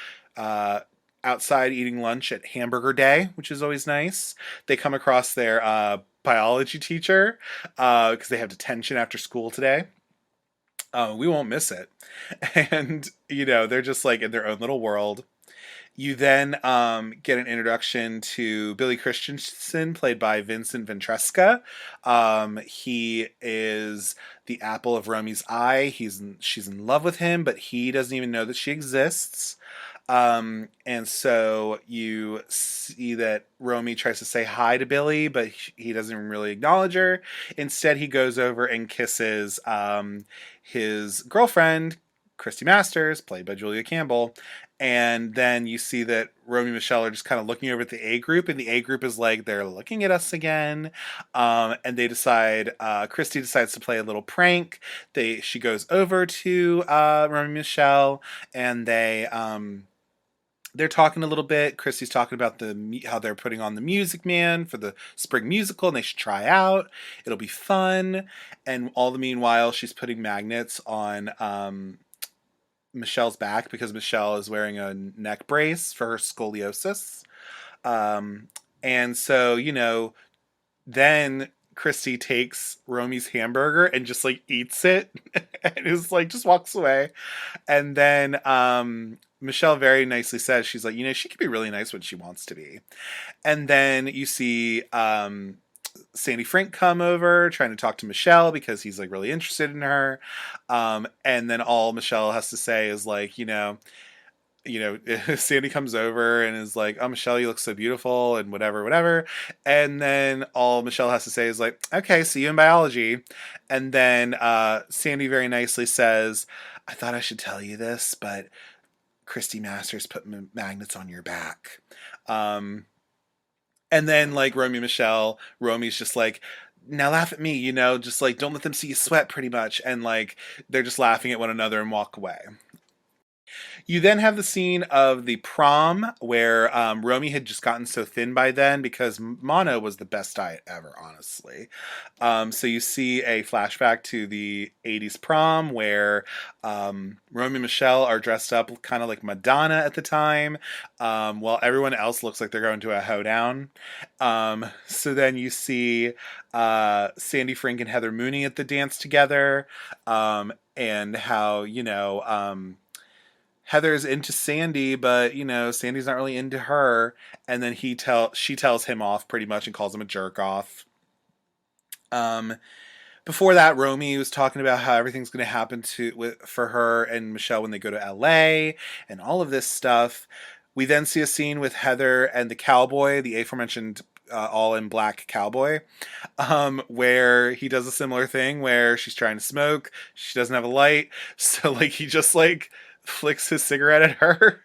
outside eating lunch at Hamburger Day, which is always nice. They come across their biology teacher because they have detention after school today. We won't miss it. And, they're just like in their own little world. You then get an introduction to Billy Christensen, played by Vincent Ventresca. He is the apple of Romy's eye. She's in love with him, but he doesn't even know that she exists. And so you see that Romy tries to say hi to Billy, but he doesn't really acknowledge her. Instead, he goes over and kisses his girlfriend, Christy Masters, played by Julia Campbell. And then you see that Romy and Michele are just kind of looking over at the A group, and the A group is like, they're looking at us again. And they decide, Christy decides to play a little prank. She goes over to Romy and Michele, and they're talking a little bit. Christy's talking about how they're putting on the Music Man for the spring musical, and they should try out. It'll be fun. And all the meanwhile, she's putting magnets on Michelle's back because Michele is wearing a neck brace for her scoliosis. And so, then Christy takes Romy's hamburger and just like eats it and is like, just walks away. And then Michele very nicely says, she's like, she can be really nice when she wants to be. And then you see Sandy Frank come over trying to talk to Michele because he's like really interested in her. And then all Michele has to say is like, you know, Sandy comes over and is like, "Oh, Michelle, you look so beautiful," and whatever, whatever. And then all Michelle has to say is like, "Okay, see you in biology." And then Sandy very nicely says, "I thought I should tell you this, but Christy Masters put magnets on your back." Um, and then like Romy and Michelle, Romy's just like, "Now laugh at me, you know, just like don't let them see you sweat," pretty much. And like they're just laughing at one another and walk away. You then have the scene of the prom where Romy had just gotten so thin by then because mono was the best diet ever, honestly. So you see a flashback to the 80s prom where Romy and Michelle are dressed up kind of like Madonna at the time, while everyone else looks like they're going to a hoedown. So then you see Sandy Frink and Heather Mooney at the dance together, and how, you know, Heather's into Sandy, but you know, Sandy's not really into her. And then she tells him off pretty much and calls him a jerk off. Um, Before that, Romy was talking about how everything's going to happen for her and Michelle when they go to LA and all of this stuff. We then see a scene with Heather and the cowboy, the aforementioned all in black cowboy, where he does a similar thing where she's trying to smoke, she doesn't have a light, so like he just like flicks his cigarette at her.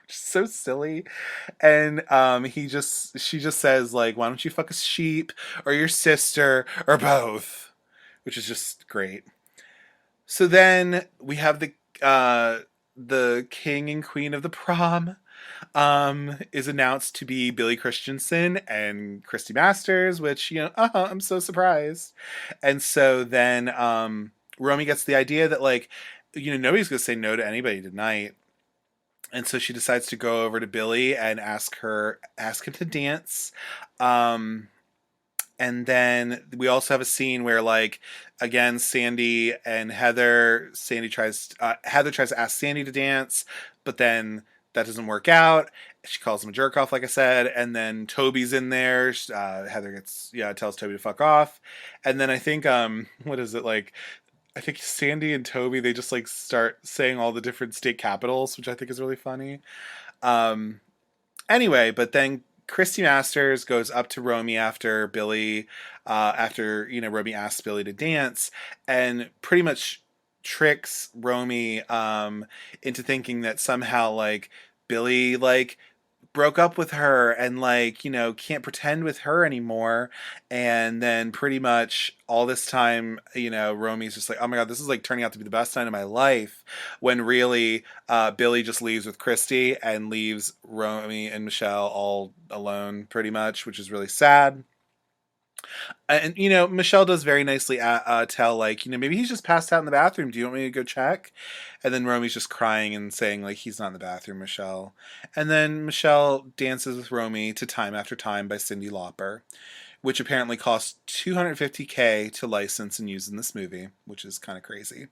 Which is so silly. And she just says like, "Why don't you fuck a sheep or your sister or both?" Which is just great. So then we have the king and queen of the prom is announced to be Billy Christensen and Christy Masters, which, you know, I'm so surprised. And so then Romy gets the idea that like, you know, nobody's gonna say no to anybody tonight. And so she decides to go over to Billy and ask him to dance. And then we also have a scene where like, again, Sandy and Heather tries to ask Sandy to dance, but then that doesn't work out. She calls him a jerk off, like I said, and then Toby's in there. Heather tells Toby to fuck off, and then I think what is it like? I think Sandy and Toby, they just like start saying all the different state capitals, which I think is really funny. Um, anyway, but then Christy Masters goes up to Romy after you know Romy asks Billy to dance, and pretty much tricks Romy into thinking that somehow like Billy like broke up with her and like, you know, can't pretend with her anymore. And then pretty much all this time, you know, Romy's just like, "Oh my god, this is like turning out to be the best night of my life," when really Billy just leaves with Christy and leaves Romy and Michelle all alone pretty much, which is really sad. And you know, Michelle does very nicely tell like, you know, maybe he's just passed out in the bathroom. Do you want me to go check? And then Romy's just crying and saying like, "He's not in the bathroom, Michelle." And then Michelle dances with Romy to "Time After Time" by Cyndi Lauper, which apparently cost $250K to license and use in this movie, which is kind of crazy.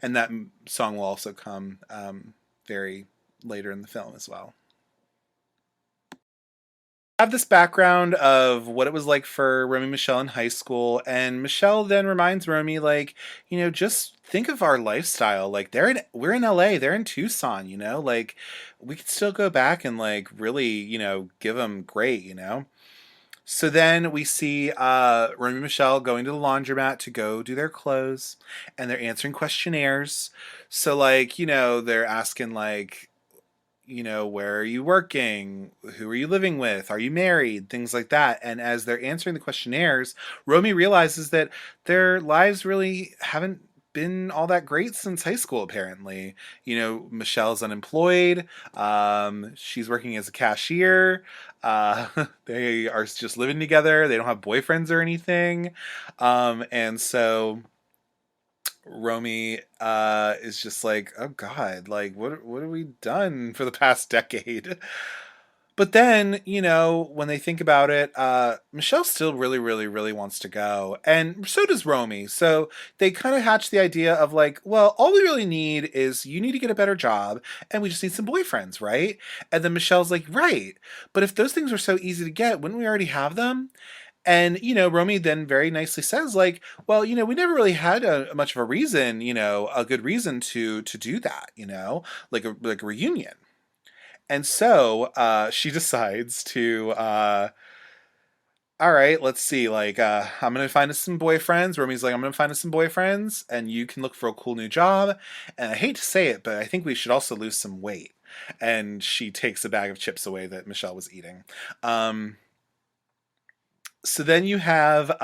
And that song will also come very later in the film as well. Have this background of what it was like for Romy and Michelle in high school, and Michelle then reminds Romy like, you know, just think of our lifestyle. Like we're in LA, they're in Tucson, you know, like we could still go back and like really, you know, give them great, you know. So then we see Romy and Michelle going to the laundromat to go do their clothes, and they're answering questionnaires. So like, you know, they're asking like, you know, where are you working? Who are you living with? Are you married? Things like that. And as they're answering the questionnaires, Romy realizes that their lives really haven't been all that great since high school, apparently. You know, Michelle's unemployed. She's working as a cashier. They are just living together. They don't have boyfriends or anything. And so Romy is just like, "Oh God, like what have we done for the past decade?" But then, you know, when they think about it, Michelle still really, really, really wants to go. And so does Romy. So they kind of hatch the idea of like, well, all we really need is you need to get a better job and we just need some boyfriends, right? And then Michelle's like, right. But if those things are so easy to get, wouldn't we already have them? And, you know, Romy then very nicely says like, well, you know, we never really had much of a reason, you know, a good reason to do that, you know, like a reunion. And so she decides to all right, let's see. Like, I'm gonna find us some boyfriends. Romy's like, I'm gonna find us some boyfriends, and you can look for a cool new job. And I hate to say it, but I think we should also lose some weight. And she takes a bag of chips away that Michelle was eating. Um, so then you have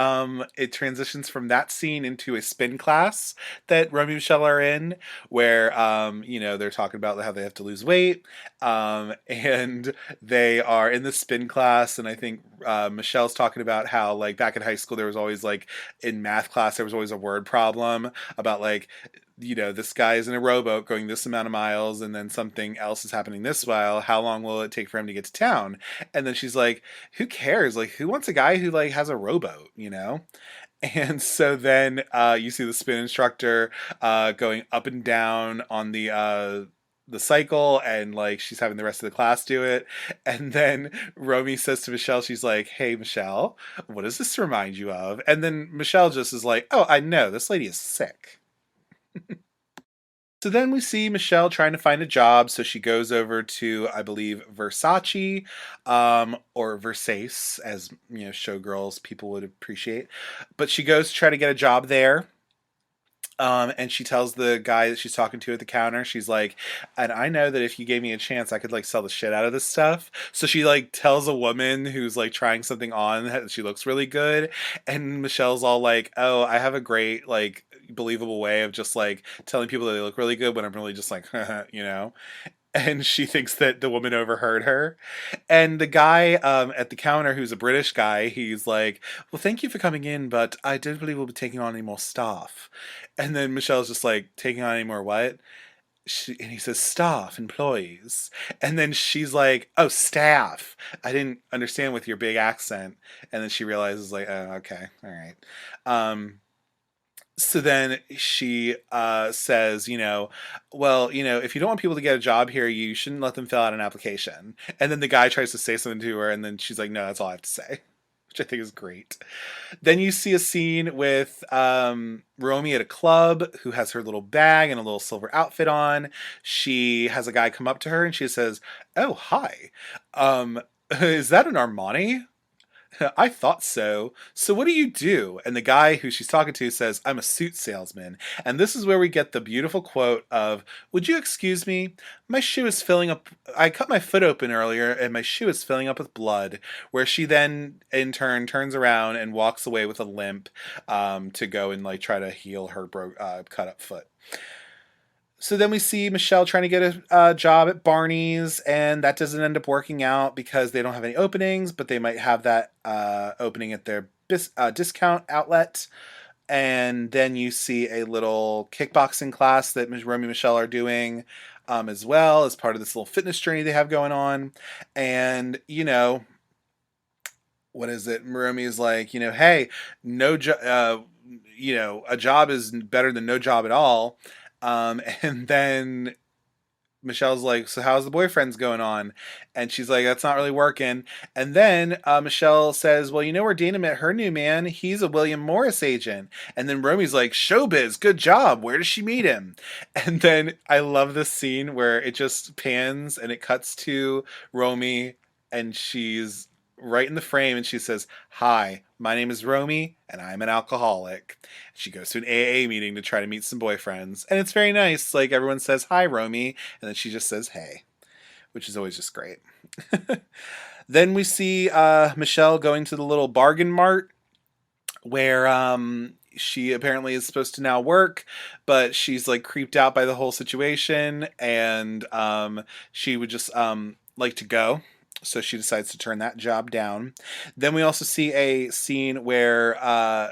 it transitions from that scene into a spin class that Romy and Michelle are in, where they're talking about how they have to lose weight, and they are in the spin class, and I think Michelle's talking about how like back in high school there was always like in math class there was always a word problem about like this guy is in a rowboat going this amount of miles and then something else is happening this while. How long will it take for him to get to town? And then she's like, who cares? Like, who wants a guy who like has a rowboat, you know? And so then you see the spin instructor going up and down on the cycle, and like she's having the rest of the class do it. And then Romy says to Michelle, she's like, hey Michelle, what does this remind you of? And then Michelle just is like, oh, I know, this lady is sick. So then we see Michelle trying to find a job. So she goes over to, I believe, Versace, or Versace, as showgirls people would appreciate. But she goes to try to get a job there. And she tells the guy that she's talking to at the counter, she's like, and I know that if you gave me a chance, I could like sell the shit out of this stuff. So she like tells a woman who's like trying something on that she looks really good. And Michelle's all like, oh, I have a great, like, believable way of just like telling people that they look really good when I'm really just like, you know? And she thinks that the woman overheard her. And the guy at the counter, who's a British guy, he's like, well, thank you for coming in, but I don't believe we'll be taking on any more staff. And then Michelle's just like, taking on any more what? And he says, staff, employees. And then she's like, oh, staff. I didn't understand with your big accent. And then she realizes, like, oh, okay, all right. So then she says, well, if you don't want people to get a job here, you shouldn't let them fill out an application. And then the guy tries to say something to her, and then she's like, no, that's all I have to say, which I think is great. Then you see a scene with Romy at a club who has her little bag and a little silver outfit on. She has a guy come up to her, and she says, oh, hi. Is that an Armani? I thought so. So what do you do? And the guy who she's talking to says, I'm a suit salesman. And this is where we get the beautiful quote of, would you excuse me? My shoe is filling up. I cut my foot open earlier and my shoe is filling up with blood. Where she then in turn turns around and walks away with a limp to go and like try to heal her cut up foot. So then we see Michelle trying to get a job at Barney's, and that doesn't end up working out because they don't have any openings, but they might have that opening at their discount outlet. And then you see a little kickboxing class that Romy and Michelle are doing as well as part of this little fitness journey they have going on. And, what is it? Romy is like, hey, no job, a job is better than no job at all. And then Michelle's like, so how's the boyfriend's going on? And she's like, that's not really working. And then Michelle says, well, where Dana met her new man? He's a William Morris agent. And then Romy's like, showbiz, good job. Where does she meet him? And then I love this scene where it just pans and it cuts to Romy, and she's right in the frame, and she says, hi, my name is Romy and I'm an alcoholic. She goes to an AA meeting to try to meet some boyfriends, and it's very nice. Like, everyone says hi Romy, and then she just says hey, which is always just great. Then we see Michelle going to the little bargain mart where she apparently is supposed to now work, but she's like creeped out by the whole situation, and she would just like to go. So she decides to turn that job down. Then we also see a scene where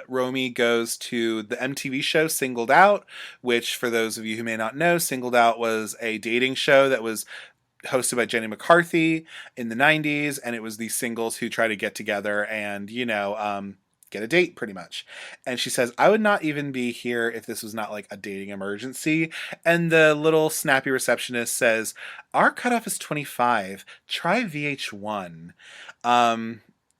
Romy goes to the MTV show Singled Out, which, for those of you who may not know, Singled Out was a dating show that was hosted by Jenny McCarthy in the 90s, and it was these singles who try to get together and, get a date, pretty much. And she says, I would not even be here if this was not like a dating emergency. And the little snappy receptionist says, our cutoff is 25. Try VH1.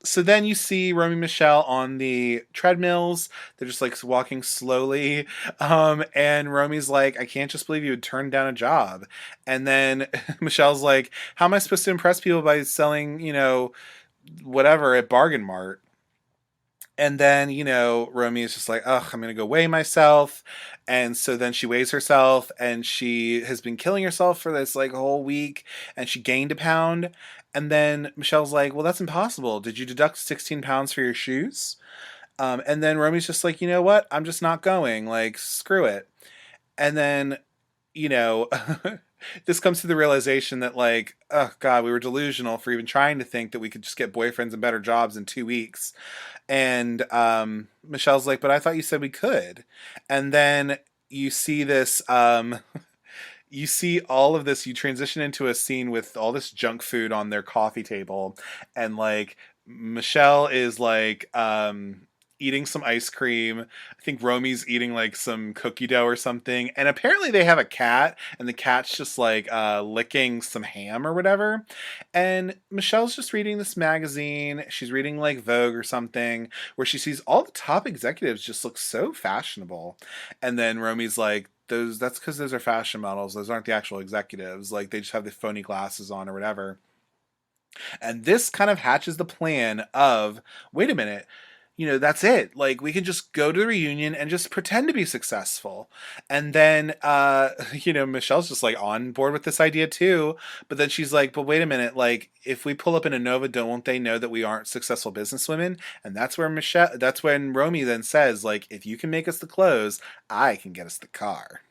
So then you see Romy and Michele on the treadmills. They're just like walking slowly. And Romy's like, I can't just believe you would turn down a job. And then Michelle's like, how am I supposed to impress people by selling, whatever at Bargain Mart? And then, Romy is just like, ugh, I'm going to go weigh myself. And so then she weighs herself and she has been killing herself for this like whole week and she gained a pound. And then Michelle's like, well, that's impossible. Did you deduct 16 pounds for your shoes? And then Romy's just like, you know what? I'm just not going. Like, screw it. And then, you know, this comes to the realization that, like, oh God, we were delusional for even trying to think that we could just get boyfriends and better jobs in 2 weeks. And Michelle's like, but I thought you said we could. And then you see this, you see all of this, you transition into a scene with all this junk food on their coffee table. And like, Michelle is like, eating some ice cream. I think Romy's eating like some cookie dough or something. And apparently they have a cat, and the cat's just like licking some ham or whatever. And Michelle's just reading this magazine. She's reading like Vogue or something, where she sees all the top executives just look so fashionable. And then Romy's like, that's because those are fashion models. Those aren't the actual executives. Like, they just have the phony glasses on or whatever. And this kind of hatches the plan of, wait a minute, that's it. Like, we can just go to the reunion and just pretend to be successful. And then, Michelle's just like on board with this idea too. But then she's like, but wait a minute, like, if we pull up in a Nova, don't they know that we aren't successful businesswomen? And that's when Romy then says, like, if you can make us the clothes, I can get us the car.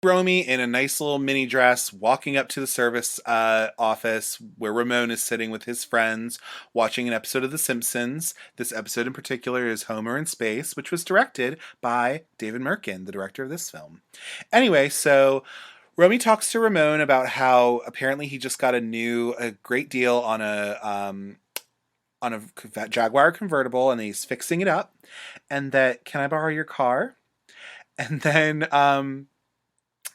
Romy in a nice little mini dress walking up to the service office where Ramon is sitting with his friends watching an episode of The Simpsons. This episode in particular is Homer in Space, which was directed by David Mirkin, the director of this film. Anyway, so Romy talks to Ramon about how apparently he just got a great deal on a Jaguar convertible, and he's fixing it up, and that, can I borrow your car? And then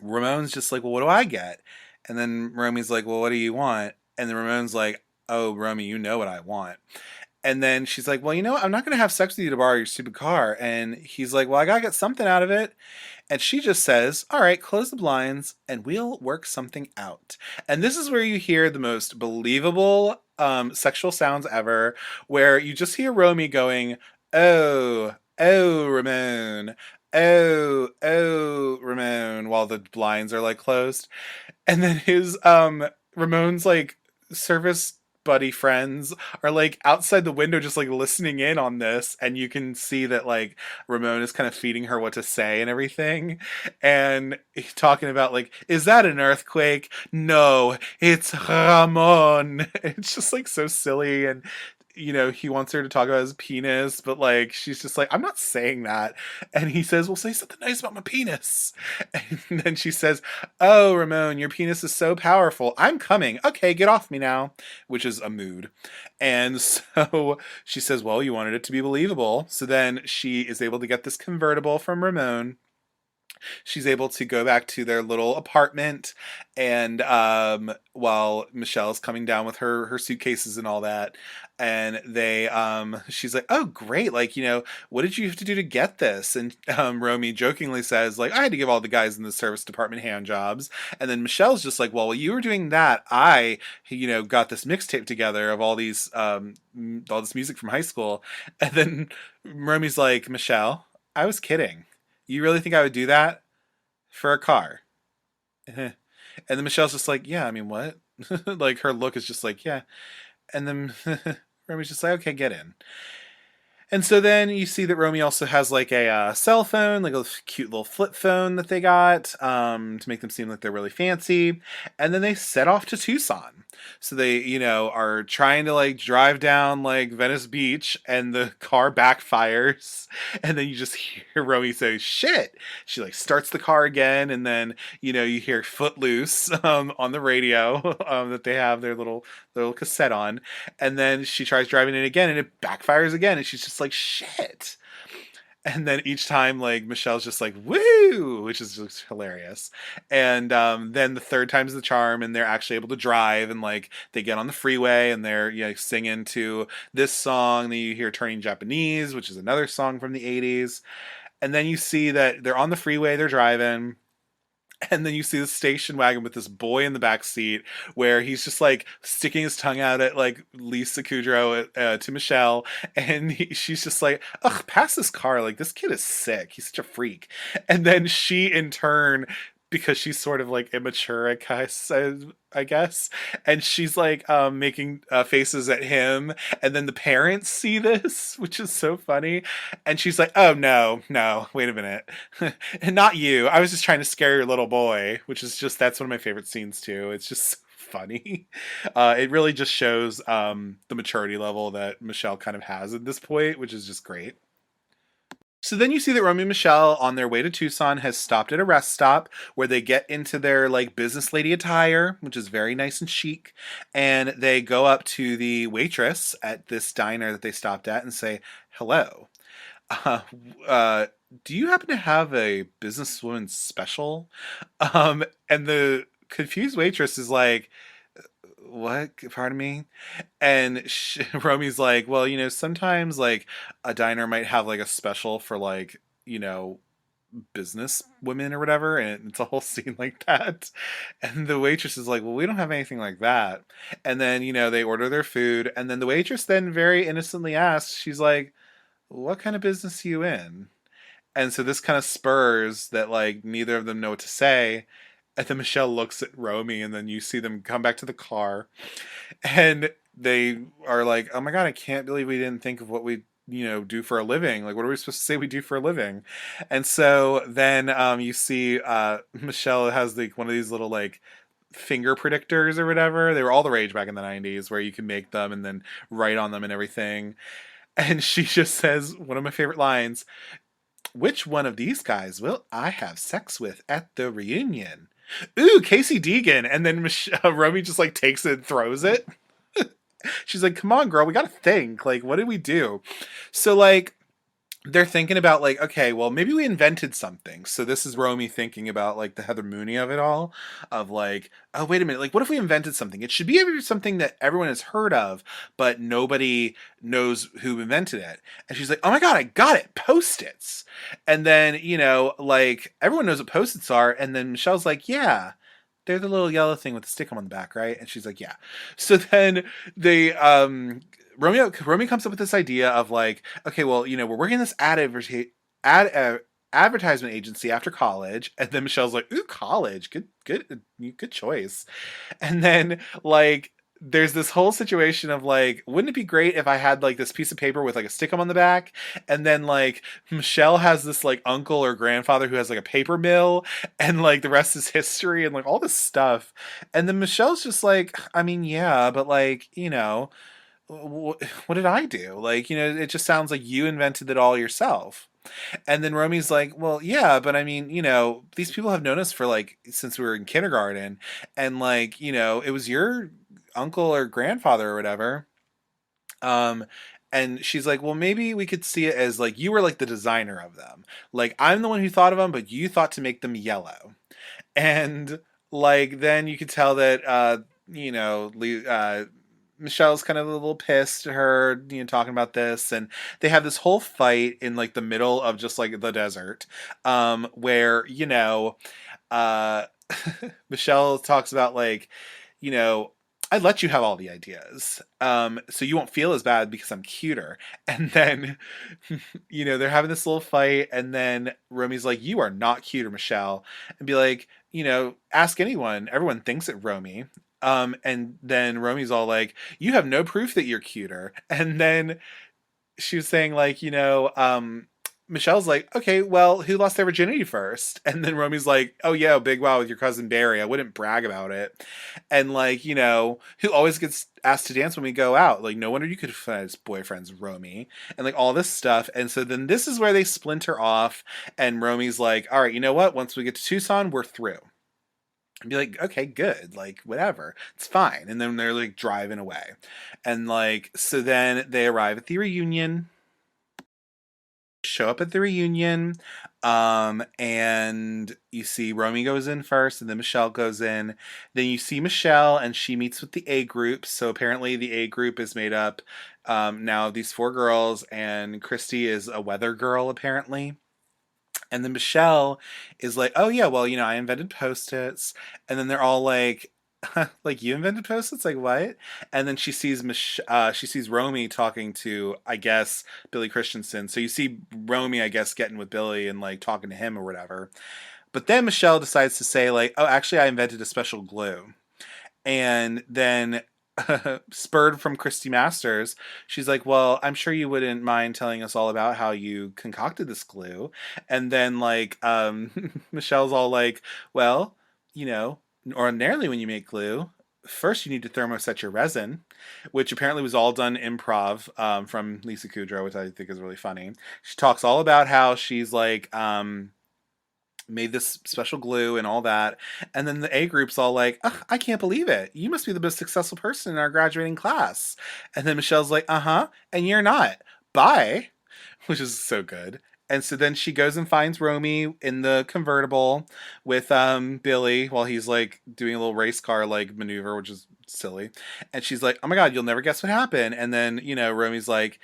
Ramon's just like, well, what do I get? And then Romy's like, well, what do you want? And then Ramon's like, oh, Romy, you know what I want. And then she's like, well, I'm not going to have sex with you to borrow your stupid car. And he's like, well, I got to get something out of it. And she just says, all right, close the blinds and we'll work something out. And this is where you hear the most believable sexual sounds ever, where you just hear Romy going, oh, oh, Ramon. Oh, Ramon, while the blinds are like closed. And then his Ramon's like service buddy friends are like outside the window just like listening in on this, and you can see that like Ramon is kind of feeding her what to say and everything, and he's talking about like, is that an earthquake? No, it's Ramon. It's just like so silly. And he wants her to talk about his penis, but like, she's just like, I'm not saying that. And he says, well, say something nice about my penis. And then she says, oh, Ramon, your penis is so powerful. I'm coming. Okay, get off me now, which is a mood. And so she says, well, you wanted it to be believable. So then she is able to get this convertible from Ramon. She's able to go back to their little apartment, and while Michelle's coming down with her suitcases and all that, and she's like, oh great, like, what did you have to do to get this? And Romy jokingly says, like, I had to give all the guys in the service department hand jobs. And then Michelle's just like, well, while you were doing that, I got this mixtape together of all this music from high school. And then Romy's like, Michelle, I was kidding. You really think I would do that for a car? And then Michelle's just like, yeah, I mean, what? Like, her look is just like, yeah. And then Romy's just like, okay, get in. And so then you see that Romy also has like a cell phone, like a cute little flip phone that they got to make them seem like they're really fancy. And then they set off to Tucson. So they, are trying to like drive down like Venice Beach, and the car backfires. And then you just hear Romy say, shit. She like starts the car again. And then, you hear Footloose on the radio that they have their little cassette on. And then she tries driving it again, and it backfires again. And she's just like, shit. And then each time, like, Michelle's just like, woo, which is just hilarious. And then the third time's the charm, and they're actually able to drive, and like they get on the freeway, and they're, you know, singing to this song. Then you hear Turning Japanese, which is another song from the 80s. And then you see that they're on the freeway, they're driving, and then you see the station wagon with this boy in the back seat, where he's just like sticking his tongue out at like Lisa Kudrow, to Michelle, and she's just like, "Ugh, pass this car! Like, this kid is sick. He's such a freak." And then she, in turn, because she's sort of like immature, I guess, and she's like making faces at him, and then the parents see this, which is so funny, and she's like, "Oh no, no, wait a minute." And not you. I was just trying to scare your little boy, which is just, that's one of my favorite scenes too. It's just so funny. It really just shows the maturity level that Michelle kind of has at this point, which is just great. So then you see that Romy and Michelle, on their way to Tucson, has stopped at a rest stop where they get into their like business lady attire, which is very nice and chic, and they go up to the waitress at this diner that they stopped at and say, "Hello, uh, uh, do you happen to have a businesswoman special?" And the confused waitress is like, "What? Pardon me?" And Romy's like, "Well, you know, sometimes like a diner might have like a special for like, you know, business women or whatever," and it's a whole scene like that. And the waitress is like, "Well, we don't have anything like that." And then, you know, they order their food, and then the waitress then very innocently asks, she's like, "What kind of business are you in?" And so this kind of spurs that like neither of them know what to say. And then Michelle looks at Romy, and then you see them come back to the car, and they are like, "Oh my god, I can't believe we didn't think of what we, you know, do for a living. Like, what are we supposed to say we do for a living?" And so then you see Michelle has like one of these little like finger predictors or whatever. They were all the rage back in the 90s, where you can make them and then write on them and everything. And she just says one of my favorite lines: "Which one of these guys will I have sex with at the reunion?" Ooh, Casey Deegan. And then Romy just like takes it and throws it. She's like, "Come on, girl, we gotta think. Like, what did we do?" So like they're thinking about like, okay, well, maybe we invented something. So this is Romy thinking about like the Heather Mooney of it all, of like, oh, wait a minute, like, what if we invented something? It should be something that everyone has heard of, but nobody knows who invented it. And she's like, "Oh my god, I got it, Post-its." And then, you know, like everyone knows what Post-its are, and then Michelle's like, "Yeah, they're the little yellow thing with the stick on the back, right?" And she's like, "Yeah." So then they Romy comes up with this idea of like, okay, well, you know, we're working this ad advertisement agency after college. And then Michelle's like, "Ooh, college, good choice." And then like there's this whole situation of like, wouldn't it be great if I had like this piece of paper with like a stick on the back? And then like Michelle has this like uncle or grandfather who has like a paper mill, and like the rest is history, and like all this stuff. And then Michelle's just like, "I mean, yeah, but like, you know, what did I do? Like, you know, it just sounds like you invented it all yourself." And then Romy's like, "Well, yeah, but I mean, you know, these people have known us for like since we were in kindergarten, and like, you know, it was your uncle or grandfather or whatever." Um, and she's like, "Well, maybe we could see it as like you were like the designer of them. Like, I'm the one who thought of them, but you thought to make them yellow." And like then you could tell that you know, Michelle's kind of a little pissed at her, you know, talking about this, and they have this whole fight in like the middle of just like the desert, where, you know, uh, Michelle talks about like, you know, "I let you have all the ideas, so you won't feel as bad because I'm cuter." And then, you know, they're having this little fight, and then Romy's like, "You are not cuter, Michelle," and be like, you know, "Ask anyone. Everyone thinks it, Romy." And then Romy's all like, "You have no proof that you're cuter." And then she was saying like, you know, Michelle's like, "Okay, well, who lost their virginity first?" And then Romy's like, "Oh yeah, big wow with your cousin Barry. I wouldn't brag about it." And like, you know, "Who always gets asked to dance when we go out? Like, no wonder you could find his boyfriends, Romy." And like all this stuff. And so then this is where they splinter off, and Romy's like, "All right, you know what? Once we get to Tucson, we're through." And be like, "Okay, good, like whatever, it's fine." And then they're like driving away, and like so then they arrive at the reunion. show up at the reunion. And you see Romy goes in first, and then Michele goes in. Then you see Michele, and she meets with the A group. So apparently, the A group is made up now of these four girls, and Christy is a weather girl, apparently. And then Michele is like, "Oh yeah, well, I invented Post-its." And then they're all like, "Like you invented Post-its? Like what?" And then she sees Romy talking to, I guess, Billy Christensen. So you see Romy, I guess, getting with Billy and like talking to him or whatever. But then Michele decides to say like, "Oh, actually, I invented a special glue." And then spurred from Christy Masters, she's like, "Well, I'm sure you wouldn't mind telling us all about how you concocted this glue." And then like Michelle's all like, "Well, you know, ordinarily when you make glue, first you need to thermoset your resin," which apparently was all done improv from Lisa Kudrow, which I think is really funny. She talks all about how she's like made this special glue and all that. And then the A group's all like, "Ugh, I can't believe it. You must be the most successful person in our graduating class." And then Michelle's like, "Uh-huh, and you're not. Bye." Which is so good. And so then she goes and finds Romy in the convertible with Billy while he's like doing a little race car like maneuver, which is silly. And she's like, "Oh my god, you'll never guess what happened." And then, Romy's like,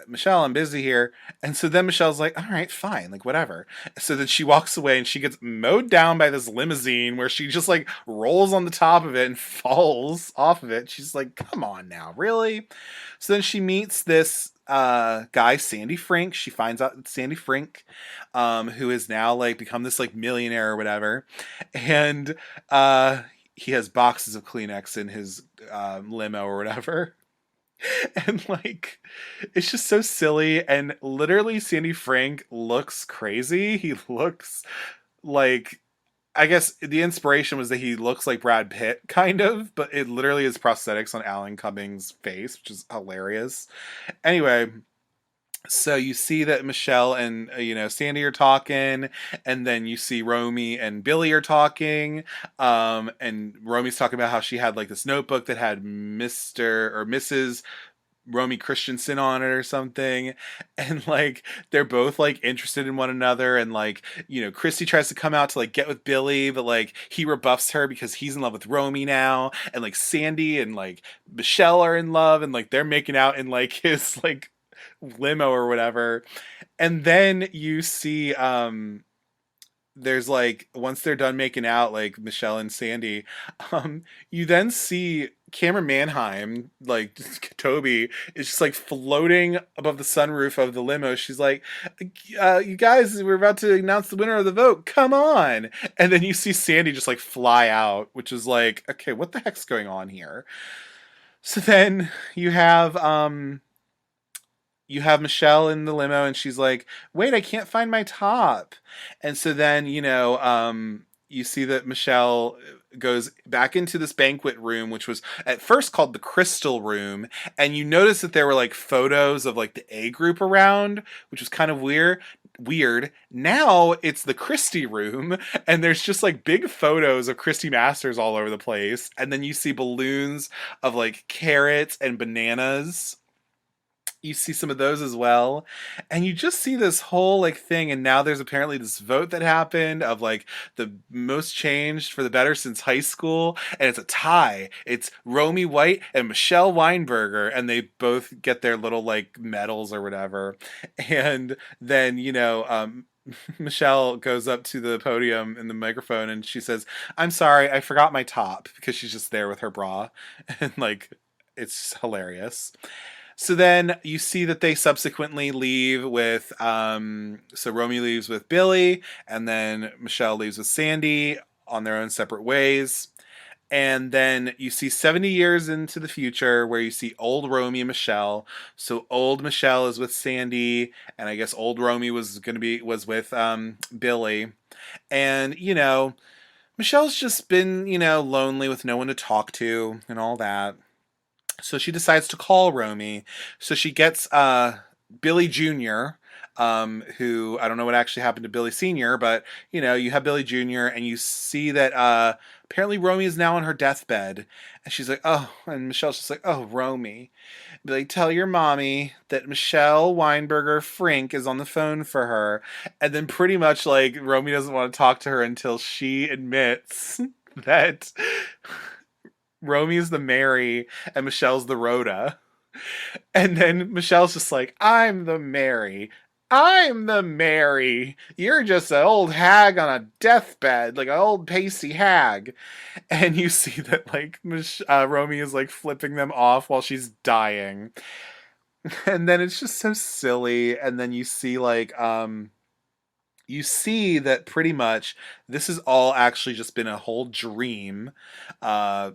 "Michele, I'm busy here." And so then Michelle's like, "All right, fine, like whatever." So then she walks away and she gets mowed down by this limousine where she just like rolls on the top of it and falls off of it. She's like, "Come on now, really?" So then she meets this guy, Sandy Frink. She finds out it's Sandy Frink, who is now like become this like millionaire or whatever. And he has boxes of Kleenex in his limo or whatever. And like it's just so silly, and literally Sandy Frank looks crazy. He looks like, I guess the inspiration was that he looks like Brad Pitt kind of, but it literally is prosthetics on Alan Cumming's face, which is hilarious. Anyway, so you see that Michele and Sandy are talking, and then you see Romy and Billy are talking, and Romy's talking about how she had like this notebook that had Mr. or Mrs. Romy Christensen on it or something. And like they're both like interested in one another, and like Christy tries to come out to like get with Billy, but like he rebuffs her because he's in love with Romy now. And like Sandy and like Michele are in love, and like they're making out in like his like limo or whatever. And then you see there's like, once they're done making out, like Michele and Sandy, you then see Cameron Manheim, like Toby, is just like floating above the sunroof of the limo. She's like, "You guys, we're about to announce the winner of the vote. Come on!" And then you see Sandy just like fly out, which is like, okay, what the heck's going on here? So then you have Michele in the limo, and she's like, "Wait, I can't find my top." And so then, you see that Michele goes back into this banquet room, which was at first called the Crystal Room. And you notice that there were like photos of like the A group around, which was kind of weird. Now it's the Christie Room, and there's just like big photos of Christy Masters all over the place. And then you see balloons of like carrots and bananas. You see some of those as well, and you just see this whole like thing. And now there's apparently this vote that happened of like the most changed for the better since high school, and it's a tie. It's Romy White and Michele Weinberger, and they both get their little like medals or whatever. And then Michele goes up to the podium in the microphone, and she says, "I'm sorry, I forgot my top," because she's just there with her bra. And like it's hilarious. So then you see that they subsequently leave with, so Romy leaves with Billy, and then Michele leaves with Sandy on their own separate ways. And then you see 70 years into the future where you see old Romy and Michele. So old Michele is with Sandy, and I guess old Romy was with Billy. And, Michelle's just been, lonely with no one to talk to and all that. So she decides to call Romy. So she gets Billy Jr., who I don't know what actually happened to Billy Sr., but you have Billy Jr., and you see that apparently Romy is now on her deathbed. And she's like, oh, and Michelle's just like, oh, Romy. Be like, tell your mommy that Michelle Weinberger Frink is on the phone for her. And then pretty much like Romy doesn't want to talk to her until she admits that Romy's the Mary and Michelle's the Rhoda. And then Michelle's just like, I'm the Mary. I'm the Mary. You're just an old hag on a deathbed, like an old pasty hag. And you see that like Romy is like flipping them off while she's dying. And then it's just so silly. And then you see like you see that pretty much this has all actually just been a whole dream. Uh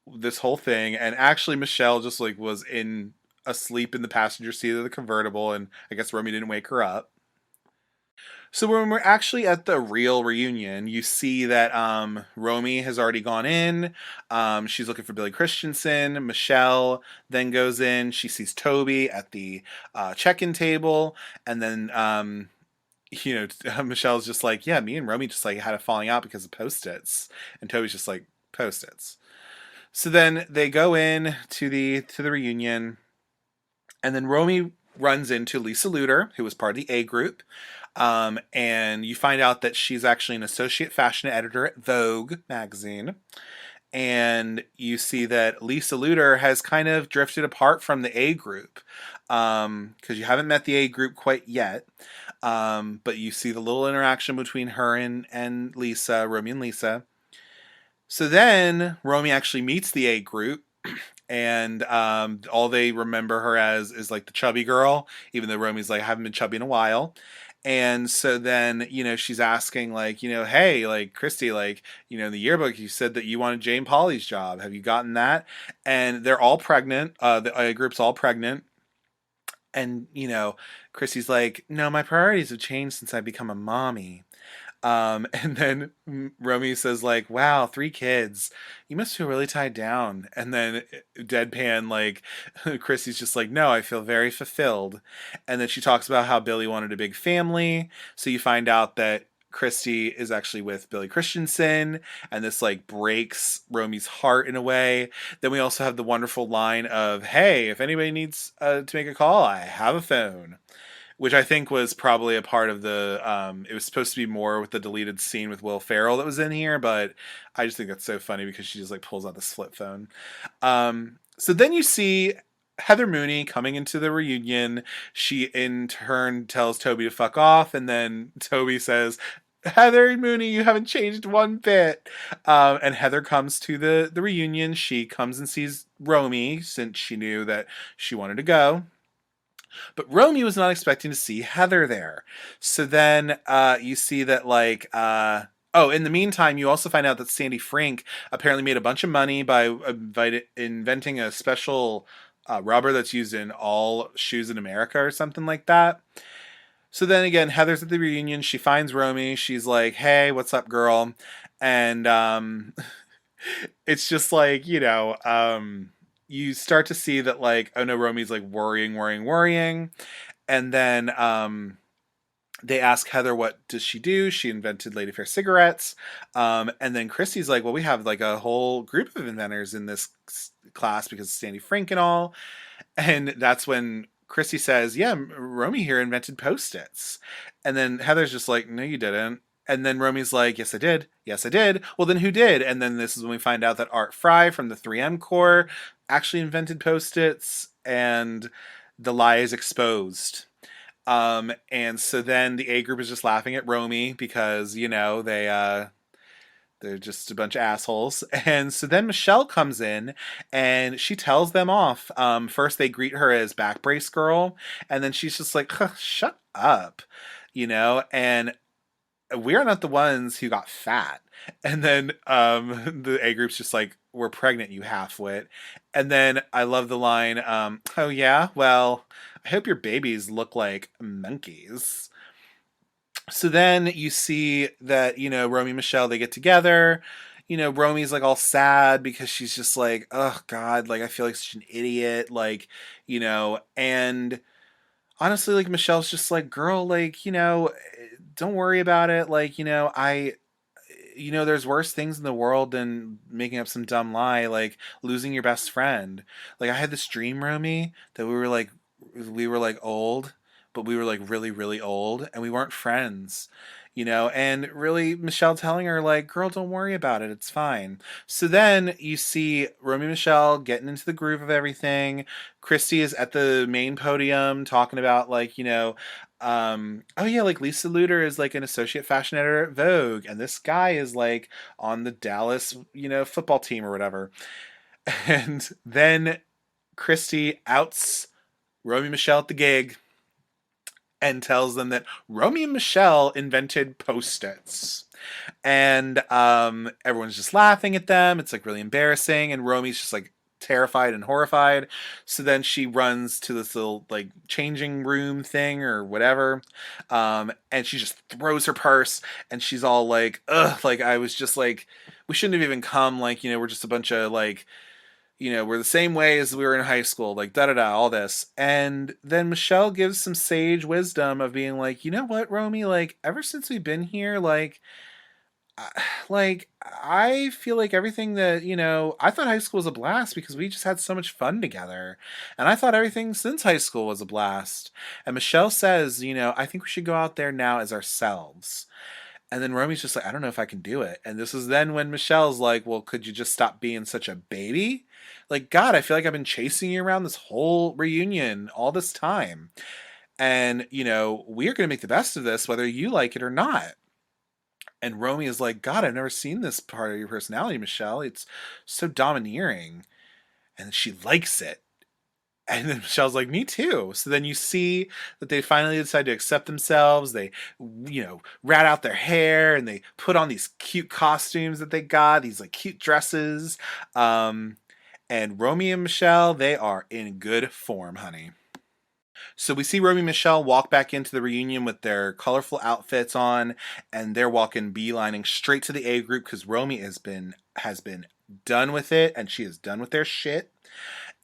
this whole thing, and actually Michelle just like was in asleep in the passenger seat of the convertible, and I guess Romy didn't wake her up. So when we're actually at the real reunion, you see that Romy has already gone in. She's looking for Billy Christensen. Michelle then goes in. She sees Toby at the check-in table, and then Michelle's just like, yeah, me and Romy just like had a falling out because of Post-its, and Toby's just like, Post-its. So then they go in to the reunion, and then Romy runs into Lisa Luter, who was part of the A group, and you find out that she's actually an associate fashion editor at Vogue magazine. And you see that Lisa Luter has kind of drifted apart from the A group, because you haven't met the A group quite yet. But you see the little interaction between her and Lisa, Romy and Lisa. So then Romy actually meets the A group, and all they remember her as is like the chubby girl, even though Romy's like, I haven't been chubby in a while. And so then, she's asking like, hey, like Christy, like, in the yearbook, you said that you wanted Jane Pauley's job. Have you gotten that? And they're all pregnant. The A group's all pregnant. And, Christy's like, no, my priorities have changed since I've become a mommy. And then Romy says like, wow, 3 kids. You must feel really tied down. And then deadpan, like, Chrissy's just like, no, I feel very fulfilled. And then she talks about how Billy wanted a big family. So you find out that Christy is actually with Billy Christensen, and this like breaks Romy's heart in a way. Then we also have the wonderful line of, hey, if anybody needs to make a call, I have a phone. Which I think was probably a part of the, it was supposed to be more with the deleted scene with Will Ferrell that was in here, but I just think that's so funny because she just like pulls out this flip phone. So then you see Heather Mooney coming into the reunion. She in turn tells Toby to fuck off, and then Toby says, Heather Mooney, you haven't changed one bit. And Heather comes to the reunion. She comes and sees Romy since she knew that she wanted to go. But Romy was not expecting to see Heather there. So then you see that like, in the meantime, you also find out that Sandy Frink apparently made a bunch of money by inventing a special rubber that's used in all shoes in America or something like that. So then again, Heather's at the reunion. She finds Romy. She's like, hey, what's up, girl? And it's just like, you start to see that like, oh no, Romy's like worrying. And then they ask Heather, what does she do? She invented Lady Fair cigarettes. And then Christy's like, well, we have like a whole group of inventors in this class because of Sandy Frink and all. And that's when Christy says, yeah, Romy here invented Post-its. And then Heather's just like, no, you didn't. And then Romy's like, yes, I did. Yes, I did. Well, then who did? And then this is when we find out that Art Fry from the 3M Corps actually invented Post-its, and the lie is exposed. And so then the A group is just laughing at Romy because, they're just a bunch of assholes. And so then Michelle comes in and she tells them off. First they greet her as Back Brace Girl, and then she's just like, huh, shut up, and we're not the ones who got fat. And then the A group's just like, we're pregnant, you half-wit. And then I love the line, oh yeah, well, I hope your babies look like monkeys. So then you see that, Romy and Michelle, they get together. Romy's like all sad because she's just like, oh God, like I feel like such an idiot. Like, and honestly, like Michelle's just like, girl, like, don't worry about it. Like, there's worse things in the world than making up some dumb lie, like losing your best friend. Like, I had this dream, Romy, that we were like old, but we were like really, really old, and we weren't friends. And really, Michelle telling her, like, girl, don't worry about it. It's fine. So then you see Romy and Michelle getting into the groove of everything. Christy is at the main podium talking about, like, oh yeah, like Lisa Luter is like an associate fashion editor at Vogue, and this guy is like on the Dallas, football team or whatever. And then Christy outs Romy and Michelle at the gig and tells them that Romy and Michelle invented post-its. And everyone's just laughing at them. It's like really embarrassing, and Romy's just like terrified and horrified. So then she runs to this little like changing room thing or whatever, and she just throws her purse, and she's all like, "Ugh!" Like, I was just like, we shouldn't have even come. Like, we're just a bunch of like, we're the same way as we were in high school, like da da da, all this. And then Michelle gives some sage wisdom of being like, you know what, Romy, like, ever since we've been here, like I feel like everything that I thought high school was a blast because we just had so much fun together, and I thought everything since high school was a blast. And Michelle says, I think we should go out there now as ourselves. And then Romy's just like, I don't know if I can do it. And this is then when Michelle's like, well, could you just stop being such a baby? Like, God, I feel like I've been chasing you around this whole reunion all this time. And, we're going to make the best of this, whether you like it or not. And Romy is like, God, I've never seen this part of your personality, Michelle. It's so domineering. And she likes it. And then Michelle's like, me too. So then you see that they finally decide to accept themselves. They, rat out their hair, and they put on these cute costumes that they got, these like cute dresses. And Romy and Michelle, they are in good form, honey. So we see Romy and Michelle walk back into the reunion with their colorful outfits on, and they're walking beelining straight to the A group because Romy has been done with it, and she is done with their shit.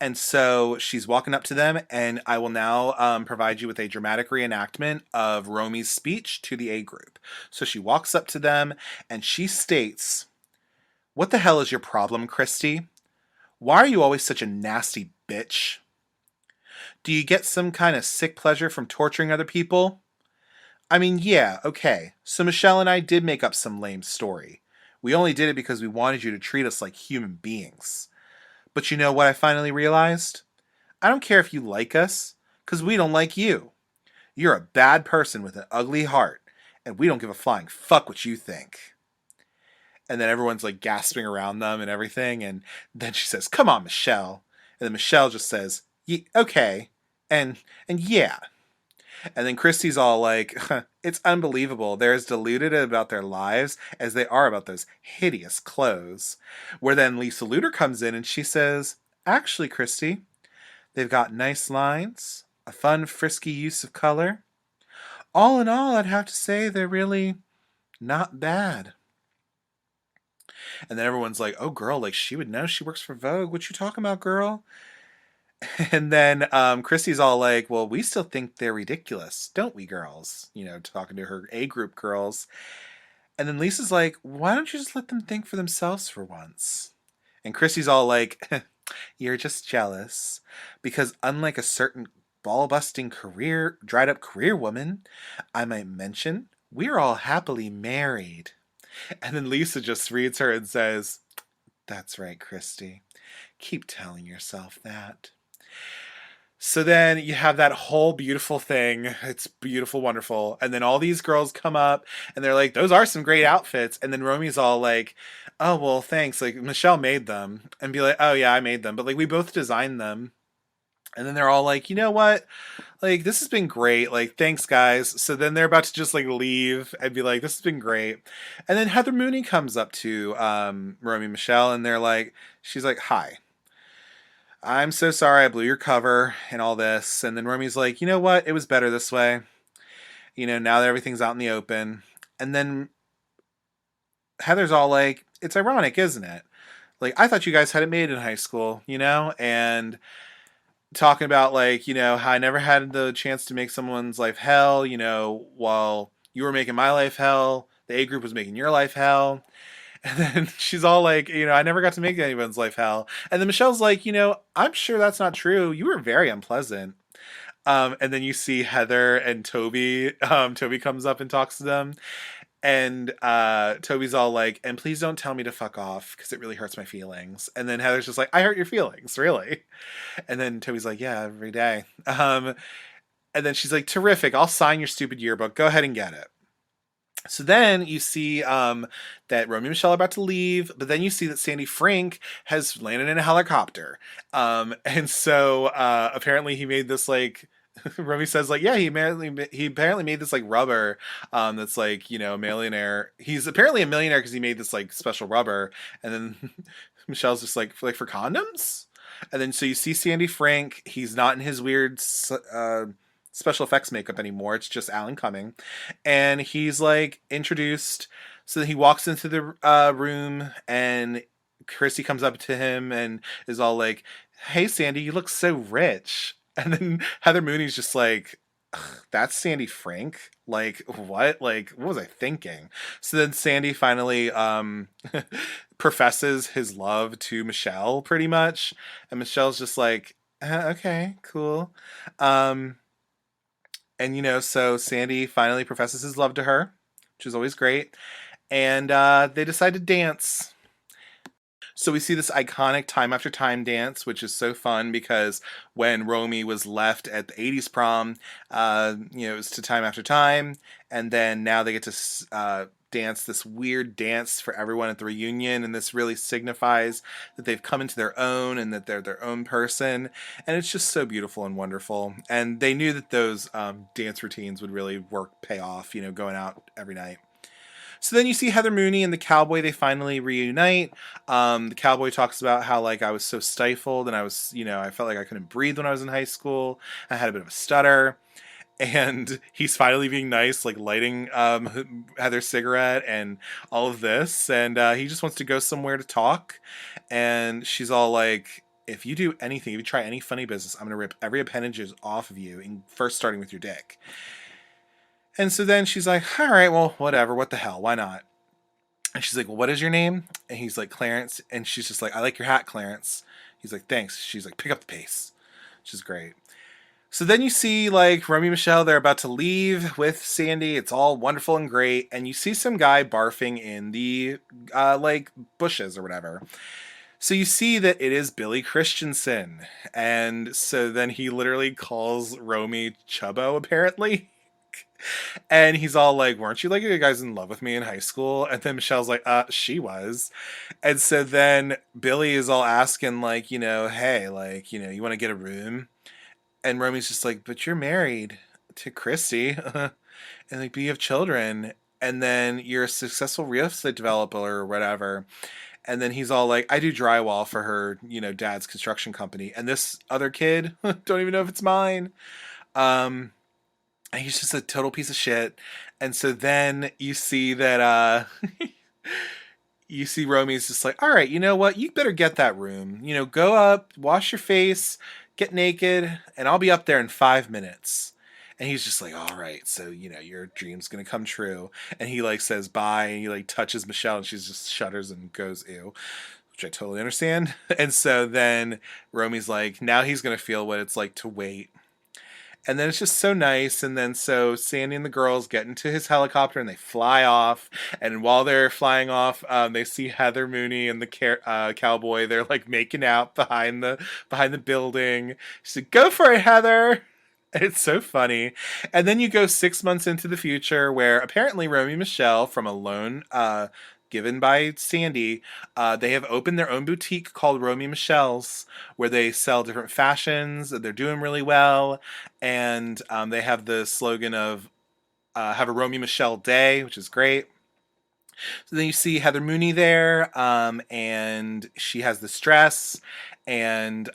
And so she's walking up to them, and I will now provide you with a dramatic reenactment of Romy's speech to the A group. So she walks up to them, and she states, "What the hell is your problem, Christy? Why are you always such a nasty bitch? Do you get some kind of sick pleasure from torturing other people? I mean, yeah, okay. So Michelle and I did make up some lame story. We only did it because we wanted you to treat us like human beings. But you know what I finally realized? I don't care if you like us, because we don't like you. You're a bad person with an ugly heart, and we don't give a flying fuck what you think." And then everyone's like gasping around them and everything. And then she says, "Come on, Michelle." And then Michelle just says, "Okay. And yeah." And then Christy's all like, "It's unbelievable. They're as deluded about their lives as they are about those hideous clothes." Where then Lisa Luter comes in and she says, "Actually, Christy, they've got nice lines, a fun, frisky use of color. All in all, I'd have to say they're really not bad." And then everyone's like, "Oh, girl, like she would know. She works for Vogue. What you talking about, girl?" And then Christy's all like, "Well, we still think they're ridiculous, don't we, girls?" Talking to her A group girls. And then Lisa's like, "Why don't you just let them think for themselves for once?" And Christy's all like, "You're just jealous. Because unlike a certain ball busting dried up career woman, I might mention, we're all happily married." And then Lisa just reads her and says, "That's right, Christy. Keep telling yourself that." So then you have that whole beautiful thing. It's beautiful, wonderful. And then all these girls come up and they're like, "Those are some great outfits." And then Romy's all like, "Oh, well, thanks. Like, Michelle made them." And be like, "Oh, yeah, I made them. But like, we both designed them." And then they're all like, "You know what? Like, this has been great. Like, thanks, guys." So then they're about to just like leave and be like, "This has been great." And then Heather Mooney comes up to Romy and Michelle, and she's like, "Hi. I'm so sorry I blew your cover and all this." And then Romy's like, "You know what? It was better this way. Now that everything's out in the open." And then Heather's all like, "It's ironic, isn't it? Like, I thought you guys had it made in high school, And talking about like, how I never had the chance to make someone's life hell, while you were making my life hell, the A group was making your life hell. And then she's all like, I never got to make anyone's life hell. And then Michelle's like, I'm sure that's not true. You were very unpleasant. And then you see Heather and Toby. Toby comes up and talks to them. And Toby's all like, and please don't tell me to fuck off because it really hurts my feelings. And then Heather's just like, I hurt your feelings, really? And then Toby's like, yeah, every day. And then she's like, terrific. I'll sign your stupid yearbook. Go ahead and get it. So then you see that Romy and Michele are about to leave, but then you see that Sandy Frank has landed in a helicopter. And so apparently he made this like Romy says like, yeah, he apparently made this like rubber that's like, a millionaire. He's apparently a millionaire because he made this like special rubber. And then Michelle's just like for condoms. And then so you see Sandy Frank. He's not in his weird special effects makeup anymore. It's just Alan Cumming. And he's like introduced. So he walks into the room and Chrissy comes up to him and is all like, hey, Sandy, you look so rich. And then Heather Mooney's just like, that's Sandy Frank? Like, what? Like, what was I thinking? So then Sandy finally professes his love to Michele pretty much. And Michelle's just like, okay, cool. And, so Sandy finally professes his love to her, which is always great. And they decide to dance. So we see this iconic Time After Time dance, which is so fun because when Romy was left at the 80s prom, it was to Time After Time. And then now they get to dance this weird dance for everyone at the reunion. And this really signifies that they've come into their own and that they're their own person. And it's just so beautiful and wonderful. And they knew that those dance routines would really pay off, going out every night. So then you see Heather Mooney and the cowboy, they finally reunite. The cowboy talks about how like I was so stifled and I was, I felt like I couldn't breathe when I was in high school. I had a bit of a stutter. And he's finally being nice, like lighting Heather's cigarette and all of this. And he just wants to go somewhere to talk. And she's all like, if you do anything, if you try any funny business, I'm going to rip every appendage off of you, and first starting with your dick. And so then she's like, all right, well, whatever. What the hell? Why not? And she's like, well, what is your name? And he's like, Clarence. And she's just like, I like your hat, Clarence. He's like, thanks. She's like, pick up the pace, which is great. So then you see like Romy and Michele, they're about to leave with Sandy. It's all wonderful and great. And you see some guy barfing in the like bushes or whatever. So you see that it is Billy Christensen. And so then he literally calls Romy Chubbo, apparently. And he's all like, weren't you like you guys in love with me in high school? And then Michelle's like, she was. And so then Billy is all asking like, hey, like, you want to get a room? And Romy's just like, but you're married to Christy. And like, but you have children. And then you're a successful real estate developer or whatever. And then he's all like, I do drywall for her, dad's construction company. And this other kid, don't even know if it's mine. And he's just a total piece of shit. And so then you see that you see Romy's just like, all right, you know what? You better get that room. Go up, wash your face, get naked, and I'll be up there in 5 minutes. And he's just like, all right, so, your dream's going to come true. And he like says bye, and he like touches Michele, and she just shudders and goes, ew, which I totally understand. And so then Romy's like, now he's going to feel what it's like to wait. And then it's just so nice. And then so Sandy and the girls get into his helicopter and they fly off. And while they're flying off, they see Heather Mooney and the cowboy. They're like making out behind the building. She's like, "Go for it, Heather." And it's so funny. And then you go 6 months into the future where apparently Romy and Michele, from a loan given by Sandy, they have opened their own boutique called Romy and Michele's, where they sell different fashions. They're doing really well, and they have the slogan of "Have a Romy and Michele Day," which is great. So then you see Heather Mooney there, and she has this dress, and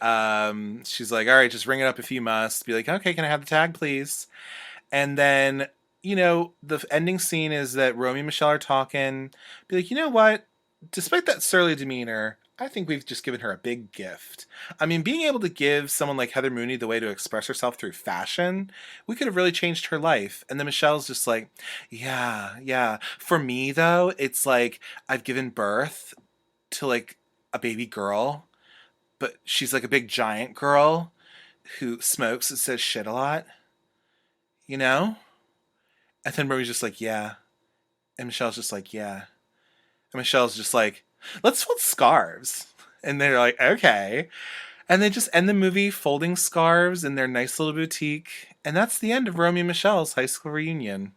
she's like, "All right, just ring it up if you must." Be like, "Okay, can I have the tag, please?" And then the ending scene is that Romy and Michele are talking. Be like, you know what? Despite that surly demeanor, I think we've just given her a big gift. I mean, being able to give someone like Heather Mooney the way to express herself through fashion, we could have really changed her life. And then Michelle's just like, yeah, yeah. For me, though, it's like I've given birth to like a baby girl, but she's like a big giant girl who smokes and says shit a lot, you know? And then Murray's just like, yeah. And Michelle's just like, yeah. And Michelle's just like, let's fold scarves. And they're like, okay. And they just end the movie folding scarves in their nice little boutique. And that's the end of Romy and Michelle's high school reunion.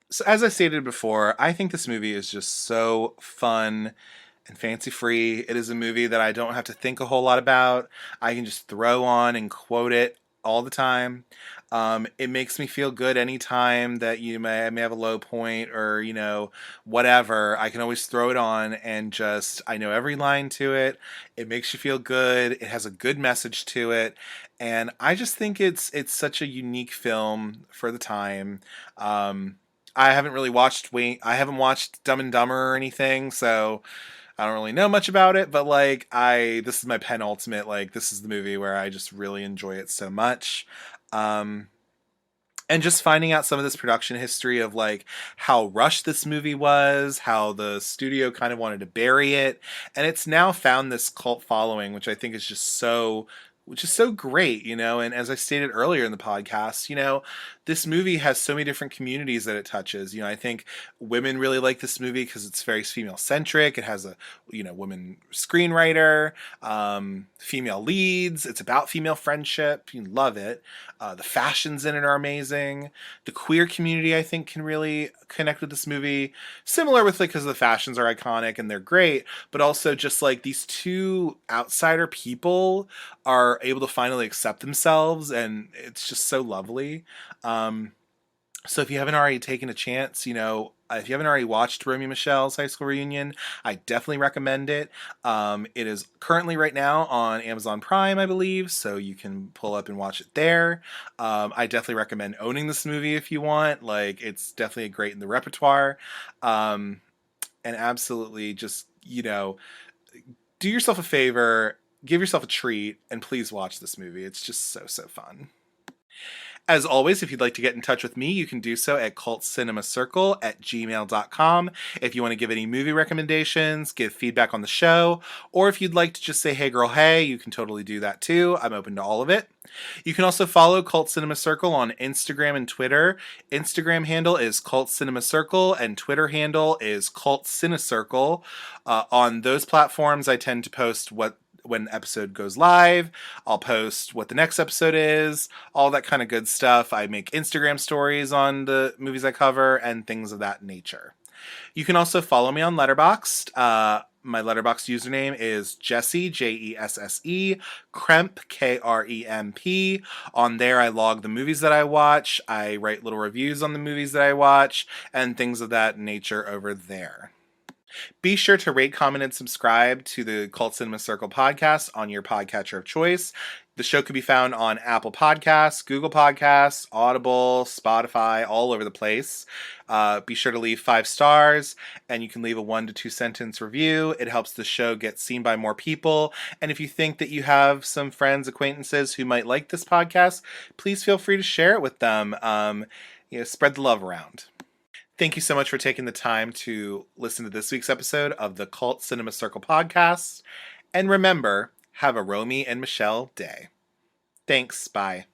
So, as I stated before, I think this movie is just so fun and fancy free. It is a movie that I don't have to think a whole lot about. I can just throw on and quote it all the time. It makes me feel good anytime that I may have a low point or, whatever. I can always throw it on and just, I know every line to it. It makes you feel good. It has a good message to it. And I just think it's such a unique film for the time. I haven't really I haven't watched Dumb and Dumber or anything, so I don't really know much about it, but this is my penultimate, this is the movie where I just really enjoy it so much. Um, and just finding out some of this production history of how rushed this movie was, how the studio kind of wanted to bury it, and it's now found this cult following, which is so great, and as I stated earlier in the podcast, this movie has so many different communities that it touches. I think women really like this movie because it's very female centric. It has a, woman screenwriter, female leads. It's about female friendship. You love it. The fashions in it are amazing. The queer community, I think, can really connect with this movie. Similar with because the fashions are iconic and they're great, but also just these two outsider people are able to finally accept themselves, and it's just so lovely. So if you haven't already taken a chance, if you haven't already watched Romy and Michelle's high school reunion, I definitely recommend it. It is currently right now on Amazon Prime, I believe, so you can pull up and watch it there. I definitely recommend owning this movie if you want. It's definitely great in the repertoire. And absolutely just, do yourself a favor, give yourself a treat, and please watch this movie. It's just so, so fun. As always, if you'd like to get in touch with me, you can do so at cultcinemacircle@gmail.com. If you want to give any movie recommendations, give feedback on the show, or if you'd like to just say, hey girl, hey, you can totally do that too. I'm open to all of it. You can also follow Cult Cinema Circle on Instagram and Twitter. Instagram handle is Cult Cinema Circle, and Twitter handle is Cult Cinecircle. On those platforms, I tend to post when the episode goes live. I'll post what the next episode is, all that kind of good stuff. I make Instagram stories on the movies I cover and things of that nature. You can also follow me on Letterboxd. My Letterboxd username is Jesse, Jesse, Kremp, Kremp. On there, I log the movies that I watch. I write little reviews on the movies that I watch and things of that nature over there. Be sure to rate, comment, and subscribe to the Cult Cinema Circle podcast on your podcatcher of choice. The show can be found on Apple Podcasts, Google Podcasts, Audible, Spotify, all over the place. Be sure to leave 5 stars, and you can leave a 1 to 2 sentence review. It helps the show get seen by more people. And if you think that you have some friends, acquaintances who might like this podcast, please feel free to share it with them. Spread the love around. Thank you so much for taking the time to listen to this week's episode of the Cult Cinema Circle podcast. And remember, have a Romy and Michele day. Thanks. Bye.